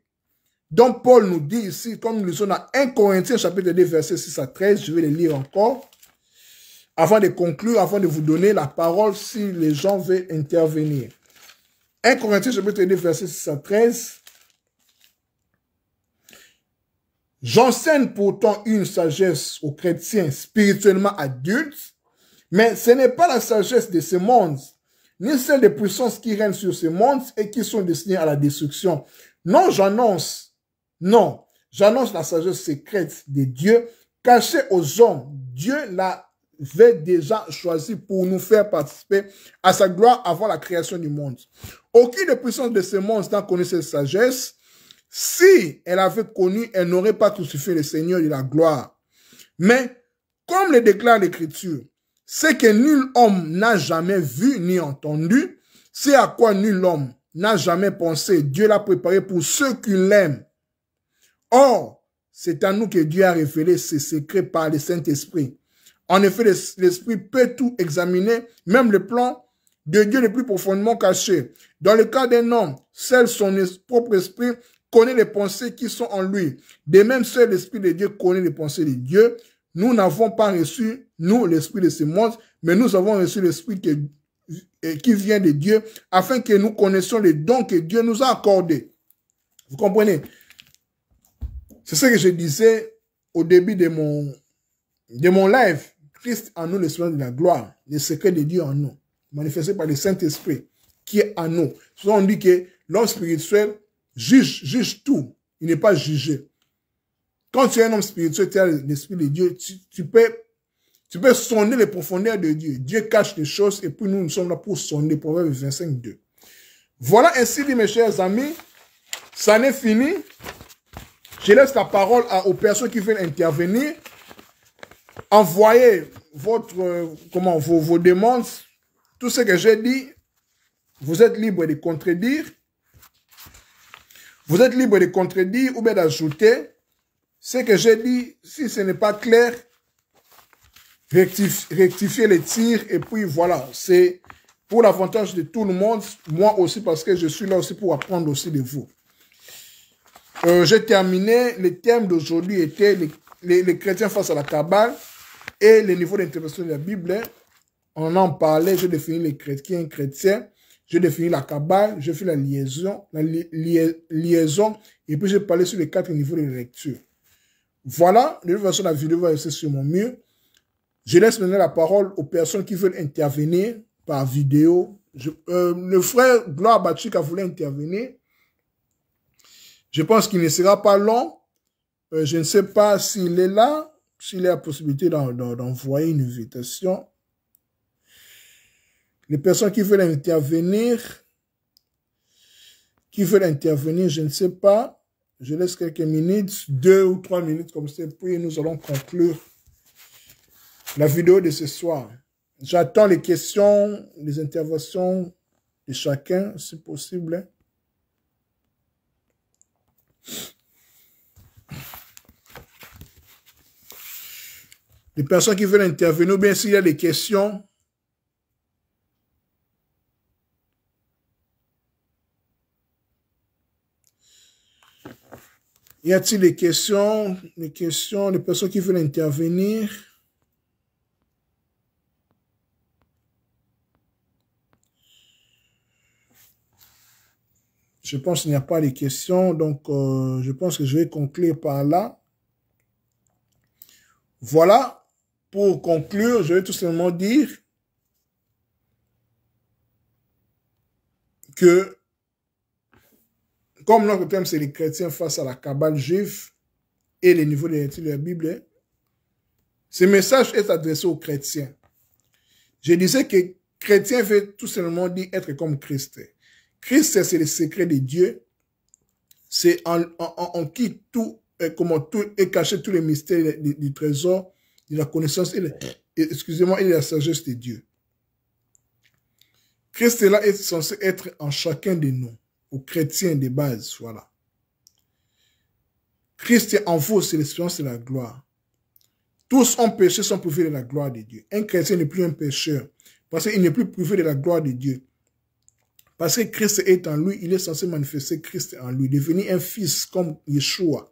Donc, Paul nous dit ici, comme nous lisons dans 1 Corinthiens, chapitre 2, versets 6 à 13, je vais les lire encore, avant de conclure, avant de vous donner la parole, si les gens veulent intervenir. 1 Corinthiens, chapitre 2, versets 6 à 13. J'enseigne pourtant une sagesse aux chrétiens spirituellement adultes, mais ce n'est pas la sagesse de ce monde, ni celle des puissances qui règnent sur ce monde et qui sont destinées à la destruction. Non, j'annonce la sagesse secrète de Dieu, cachée aux hommes. Dieu l'avait déjà choisi pour nous faire participer à sa gloire avant la création du monde. Aucune des puissances de ce monde n'a connu cette sagesse. Si elle avait connu, elle n'aurait pas crucifié le Seigneur de la gloire. Mais, comme le déclare l'Écriture, c'est que nul homme n'a jamais vu ni entendu, c'est à quoi nul homme n'a jamais pensé. Dieu l'a préparé pour ceux qui l'aiment. Or, c'est à nous que Dieu a révélé ses secrets par le Saint-Esprit. En effet, l'Esprit peut tout examiner, même le plan de Dieu le plus profondément caché. Dans le cas d'un homme, seul son propre esprit connaît les pensées qui sont en lui. De même, seul l'Esprit de Dieu connaît les pensées de Dieu. Nous n'avons pas reçu, nous, l'Esprit de ce monde, mais nous avons reçu l'Esprit qui vient de Dieu, afin que nous connaissions les dons que Dieu nous a accordés. Vous comprenez? C'est ce que je disais au début de mon live. Christ en nous, l'Esprit de la gloire, les secrets de Dieu en nous, manifestés par le Saint-Esprit qui est en nous. Souvent on dit que l'homme spirituel juge tout. Il n'est pas jugé. Quand tu es un homme spirituel, tu as l'esprit de Dieu, tu peux sonder les profondeurs de Dieu. Dieu cache les choses et puis nous sommes là pour sonder. Proverbe 25, 2. Voilà ainsi dit mes chers amis, ça n'est fini. Je laisse la parole aux personnes qui veulent intervenir. Envoyez vos demandes. Tout ce que j'ai dit, vous êtes libre de contredire. Vous êtes libre de contredire ou bien d'ajouter. Ce que j'ai dit, si ce n'est pas clair, rectifier les tirs et puis voilà, c'est pour l'avantage de tout le monde, moi aussi parce que je suis là aussi pour apprendre aussi de vous. J'ai terminé, le thème d'aujourd'hui était les chrétiens face à la Kabbale et le niveau d'interprétation de la Bible. On en parlait, j'ai défini les chrétiens, j'ai défini la Kabbale, j'ai fait la liaison, et puis j'ai parlé sur les 4 niveaux de lecture. Voilà, de toute façon la vidéo va rester sur mon mur. Je laisse maintenant la parole aux personnes qui veulent intervenir par vidéo. Le frère Gloire Bachika voulait intervenir. Je pense qu'il ne sera pas long. Je ne sais pas s'il est là, s'il a la possibilité d'envoyer une invitation. Les personnes qui veulent intervenir, je ne sais pas. Je laisse quelques minutes, 2 ou 3 minutes comme ça, puis nous allons conclure la vidéo de ce soir. J'attends les questions, les interventions de chacun, si possible. Les personnes qui veulent intervenir, ou bien s'il y a des questions. Y a-t-il des questions, des personnes qui veulent intervenir? Je pense qu'il n'y a pas de questions, donc je pense que je vais conclure par là. Voilà, pour conclure, je vais tout simplement dire que, comme notre thème c'est les chrétiens face à la Kabbale juive et les niveaux de lecture de la Bible, ce message est adressé aux chrétiens. Je disais que chrétien veut tout simplement dire être comme Christ. Christ, c'est le secret de Dieu. C'est en qui tout est caché, tous les mystères du trésor, de la connaissance et de la sagesse de Dieu. Christ là est censé être en chacun de nous, aux chrétiens de base, voilà. Christ est en vous, c'est l'espérance de la gloire. Tous ont péché, sont privés de la gloire de Dieu. Un chrétien n'est plus un pécheur, parce qu'il n'est plus privé de la gloire de Dieu. Parce que Christ est en lui, il est censé manifester Christ en lui, devenir un fils comme Yeshua,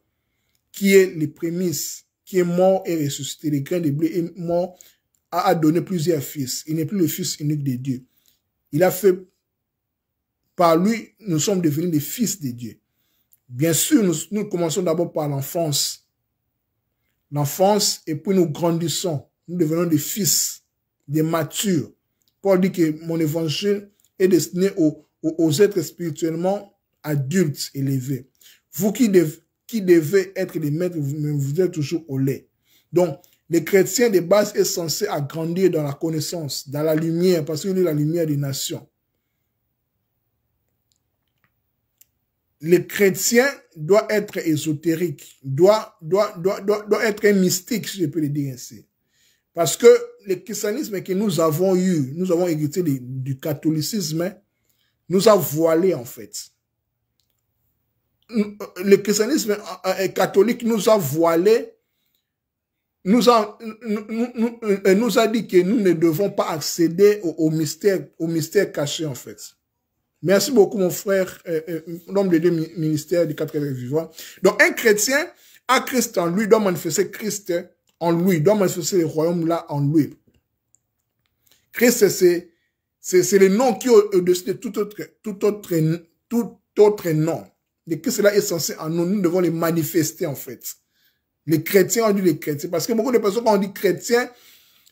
qui est les prémices, qui est mort et ressuscité. Le grain de blé est mort, a donné plusieurs fils. Il n'est plus le fils unique de Dieu. Il a fait, par lui, nous sommes devenus des fils de Dieu. Bien sûr, nous commençons d'abord par l'enfance. L'enfance, et puis nous grandissons. Nous devenons des fils, des matures. Paul dit que mon évangile est destiné aux êtres spirituellement adultes élevés. Vous qui devez être des maîtres, vous êtes toujours au lait. Donc, les chrétiens de base est censé agrandir dans la connaissance, dans la lumière, parce qu'il est la lumière des nations. Le chrétien doit être ésotérique, doit être un mystique, si je peux le dire ainsi. Parce que le christianisme que nous avons eu, nous avons hérité du catholicisme, nous a voilé en fait. Le christianisme catholique nous a voilé, nous a dit que nous ne devons pas accéder au mystère caché en fait. Merci beaucoup mon frère, l'homme des 2 ministères du 4 vivant. Donc un chrétien a Christ en lui, doit manifester Christ en lui, doit manifester le royaume là en lui. Christ, c'est le nom qui est au-dessus de tout autre nom. Le Christ là est censé en nous, nous devons les manifester en fait. Les chrétiens, on dit les chrétiens, parce que beaucoup de personnes quand on dit chrétien,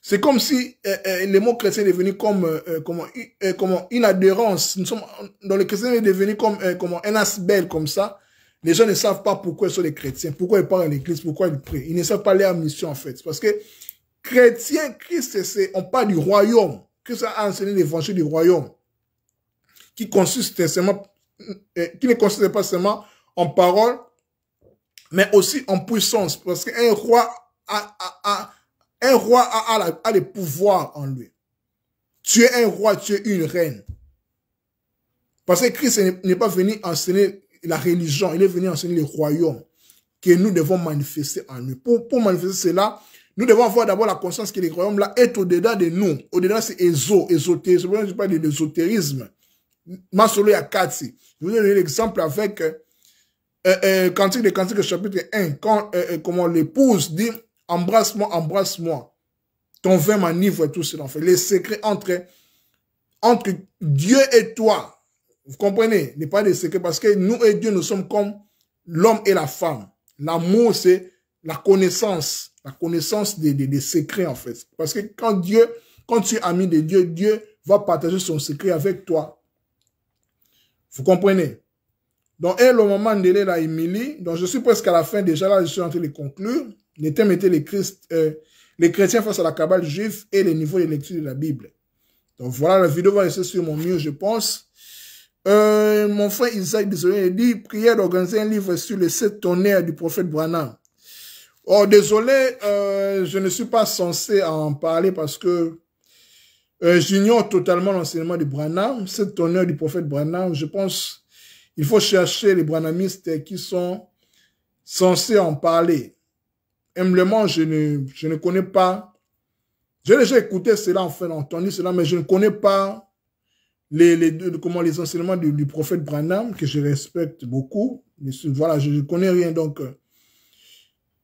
c'est comme si le mot chrétien est devenu comme une adhérence. Nous sommes dans le chrétien est devenu comme un asbel comme ça. les gens ne savent pas pourquoi ils sont des chrétiens, pourquoi ils parlent à l'église, pourquoi ils prient. Ils ne savent pas leur mission, en fait. Parce que chrétien, Christ, on parle du royaume. Christ a enseigné l'évangile du royaume, qui consiste seulement, qui ne consiste pas seulement en parole, mais aussi en puissance. Parce qu'un roi a le pouvoir en lui. Tu es un roi, tu es une reine. Parce que Christ n'est pas venu enseigner la religion, il est venu enseigner le royaume que nous devons manifester en lui. Pour manifester cela, nous devons avoir d'abord la conscience que le royaume là est au-dedans de nous. Au-dedans, c'est ésotérisme. Je parle de l'ésotérisme. Masolo Yakati. Je vous ai donné l'exemple avec Cantique des Cantiques, chapitre 1, quand comment l'épouse dit embrasse-moi, embrasse-moi. Ton vin m'enivre et tout cela. En fait. Les secrets entre Dieu et toi. Vous comprenez? Il n'est pas des secrets parce que nous et Dieu, nous sommes comme l'homme et la femme. L'amour, c'est la connaissance des secrets en fait. Parce que quand tu es ami de Dieu, Dieu va partager son secret avec toi. Vous comprenez? Donc, et le moment de la Émilie, donc je suis presque à la fin déjà, là je suis en train de conclure. Le thème était les chrétiens face à la cabale juive et les niveaux de lecture de la Bible. Donc voilà, la vidéo va rester sur mon mur, je pense. Mon frère Isaac, désolé, il dit, prière d'organiser un livre sur les 7 tonnerres du prophète Branham. Oh, désolé, je ne suis pas censé en parler parce que j'ignore totalement l'enseignement de Branham, 7 tonnerres du prophète Branham. Je pense il faut chercher les branhamistes qui sont censés en parler. Humblement, je ne connais pas. J'ai déjà écouté cela, enfin, entendu cela, mais je ne connais pas les enseignements du prophète Branham, que je respecte beaucoup. Voilà, je ne connais rien, donc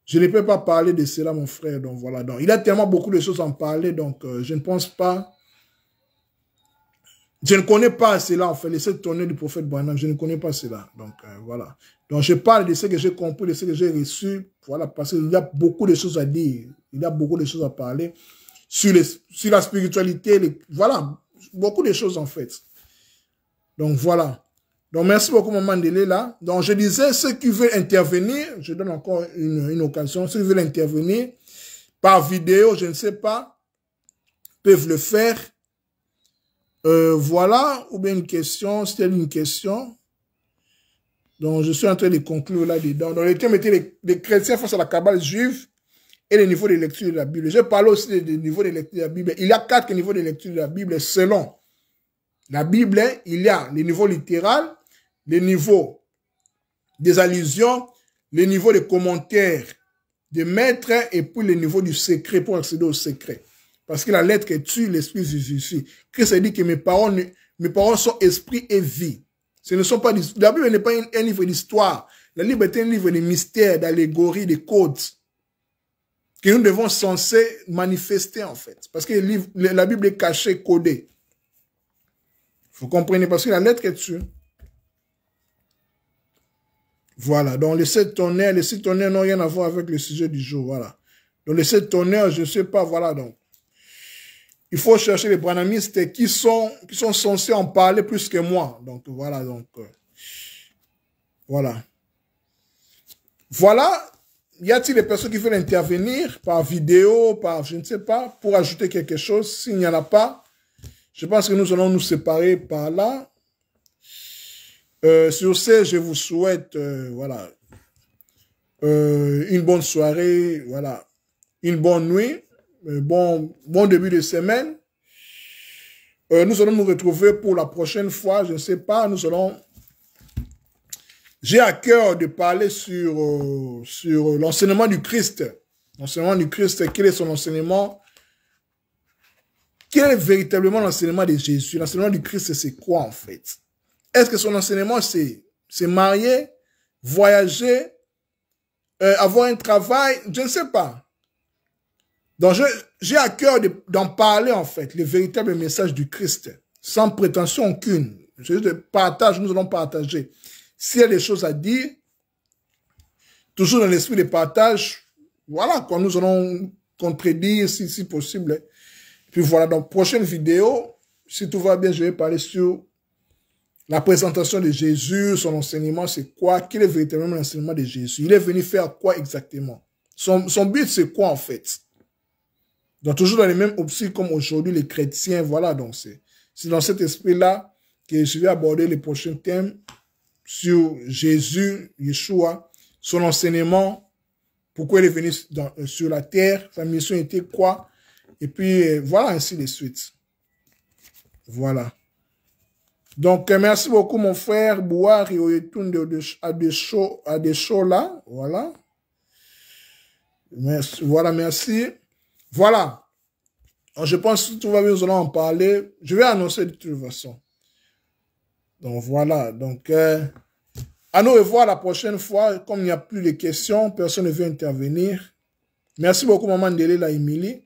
je ne peux pas parler de cela, mon frère. Donc voilà, donc il a tellement beaucoup de choses à en parler, donc je ne pense pas. Je ne connais pas cela, en fait, les 7 tonnerres du prophète Branham, je ne connais pas cela. Donc voilà. Donc je parle de ce que j'ai compris, de ce que j'ai reçu, voilà, parce qu'il y a beaucoup de choses à dire, il y a beaucoup de choses à parler sur la spiritualité, voilà. Beaucoup de choses, en fait. Donc, voilà. Donc, merci beaucoup, Maman Délé, là. Donc, je disais, ceux qui veulent intervenir, je donne encore une occasion, ceux qui veulent intervenir par vidéo, je ne sais pas, peuvent le faire. Voilà. Ou bien une question, c'était une question. Donc, je suis en train de conclure là-dedans. Donc, le thème était les chrétiens face à la cabale juive et les niveaux de lecture de la Bible. Je parle aussi des niveaux de lecture de la Bible. Il y a 4 niveaux de lecture de la Bible selon la Bible. Il y a les niveaux littéral, les niveaux des allusions, les niveaux des commentaires des maîtres et puis les niveaux du secret pour accéder au secret. Parce que la lettre tue, l'esprit vivifie. Christ a dit que mes paroles sont esprit et vie. Ce ne sont pas la Bible n'est pas un livre d'histoire. La Bible est un livre de mystères, d'allégories, de codes que nous devons censés manifester, en fait. Parce que la Bible est cachée, codée. Vous comprenez? Parce que la lettre est dessus. Voilà. Donc, les 7 tonnerres n'ont rien à voir avec le sujet du jour. Voilà. Donc, les 7 tonnerres, je ne sais pas. Voilà. Donc, il faut chercher les branhamistes qui sont censés en parler plus que moi. Donc, voilà. Donc, voilà. Voilà. Y a-t-il des personnes qui veulent intervenir par vidéo, par je ne sais pas, pour ajouter quelque chose? S'il n'y en a pas, je pense que nous allons nous séparer par là. Sur ce, je vous souhaite voilà, une bonne soirée, voilà, une bonne nuit, bon début de semaine. Nous allons nous retrouver pour la prochaine fois, je ne sais pas, j'ai à cœur de parler sur l'enseignement du Christ. L'enseignement du Christ, quel est son enseignement? Quel est véritablement l'enseignement de Jésus? L'enseignement du Christ, c'est quoi en fait? Est-ce que son enseignement, c'est marier, voyager, avoir un travail? Je ne sais pas. Donc, j'ai à cœur d'en parler en fait, le véritable message du Christ, sans prétention aucune. Je partage, nous allons partager. S'il y a des choses à dire, toujours dans l'esprit de partage, voilà, quand nous allons contredire si possible. Puis voilà, dans la prochaine vidéo, si tout va bien, je vais parler sur La présentation de Jésus, son enseignement, c'est quoi? Quel est véritablement l'enseignement de Jésus? Il est venu faire quoi exactement? Son but, c'est quoi en fait? Donc, toujours dans les mêmes optiques comme aujourd'hui, les chrétiens, voilà, donc c'est dans cet esprit-là que je vais aborder les prochains thèmes sur Jésus, Yeshua, son enseignement, pourquoi il est venu sur la terre, sa mission était quoi, et puis voilà, ainsi de suite. Voilà. Donc, merci beaucoup, mon frère Bouar et à des shows là, voilà. Merci, voilà, merci. Voilà. Alors, je pense que tout va bien, nous allons en parler. Je vais annoncer de toute façon. Donc, voilà. Donc, à nous revoir la prochaine fois. Comme il n'y a plus de questions, personne ne veut intervenir. Merci beaucoup, maman Ndélela Emily.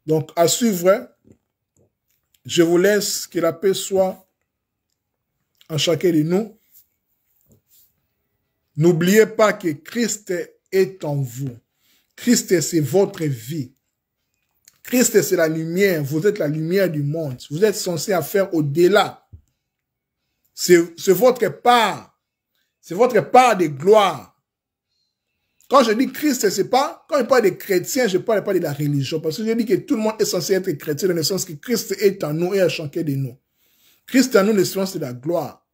Donc, à suivre. Je vous laisse, que la paix soit en chacun de nous. N'oubliez pas que Christ est en vous. Christ, c'est votre vie. Christ, c'est la lumière. Vous êtes la lumière du monde. Vous êtes censé faire au-delà. C'est votre part. C'est votre part de gloire. Quand je dis Christ, c'est pas, quand je parle des chrétiens, je ne parle pas de la religion. Parce que je dis que tout le monde est censé être chrétien dans le sens que Christ est en nous et à chacun de nous. Christ en nous, l'espérance de la gloire.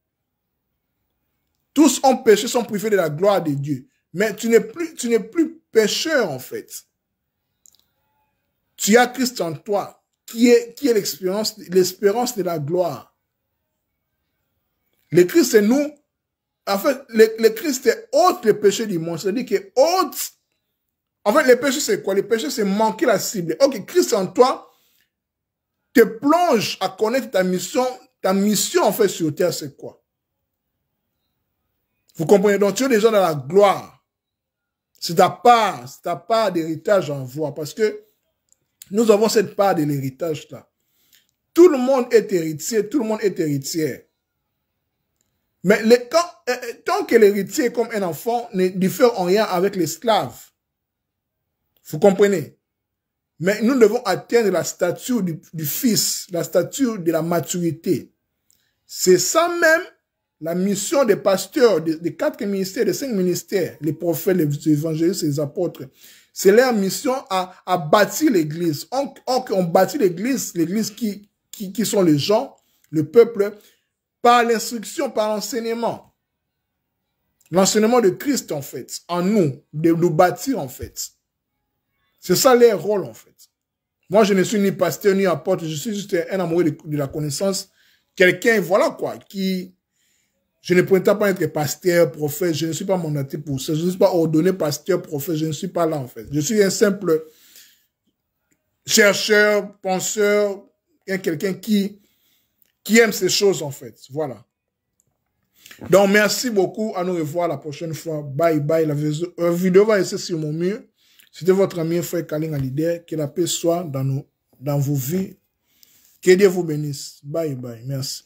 Tous ont péché, sont privés de la gloire de Dieu. Mais tu n'es plus pécheur, en fait. Tu as Christ en toi, qui est l'espérance de la gloire. Le Christ, c'est nous. En fait, le Christ est ôte le péché du monde. C'est-à-dire que ôte. En fait, le péché, c'est quoi? Le péché, c'est manquer la cible. Ok, Christ en toi te plonge à connaître ta mission. Ta mission, en fait, sur terre, c'est quoi? Vous comprenez? Donc, tu es déjà dans la gloire. C'est ta part d'héritage en voie. Parce que nous avons cette part de l'héritage-là. Tout le monde est héritier, tout le monde est héritière. Mais tant que l'héritier est comme un enfant, ne diffère en rien avec l'esclave. Vous comprenez? Mais nous devons atteindre la stature du fils, la stature de la maturité. C'est ça même la mission des pasteurs, des 4 ministères, des 5 ministères, les prophètes, les évangélistes, les apôtres. C'est leur mission à bâtir l'église. On bâtit l'église qui sont les gens, le peuple, par l'instruction, par l'enseignement. L'enseignement de Christ, en fait, en nous, de nous bâtir, en fait. C'est ça leur rôle, en fait. Moi, je ne suis ni pasteur, ni apôtre, je suis juste un amoureux de la connaissance. Quelqu'un, voilà quoi, qui... Je ne prétends pas être pasteur, prophète, je ne suis pas mandaté pour ça. Je ne suis pas ordonné pasteur, prophète, je ne suis pas là, en fait. Je suis un simple chercheur, penseur, quelqu'un qui aime ces choses, en fait. Voilà. Donc, merci beaucoup. À nous revoir la prochaine fois. Bye bye. La vidéo va rester sur mon mur. C'était votre ami frère Kaling Alidé. Que la paix soit dans vos vies. Que Dieu vous bénisse. Bye bye. Merci.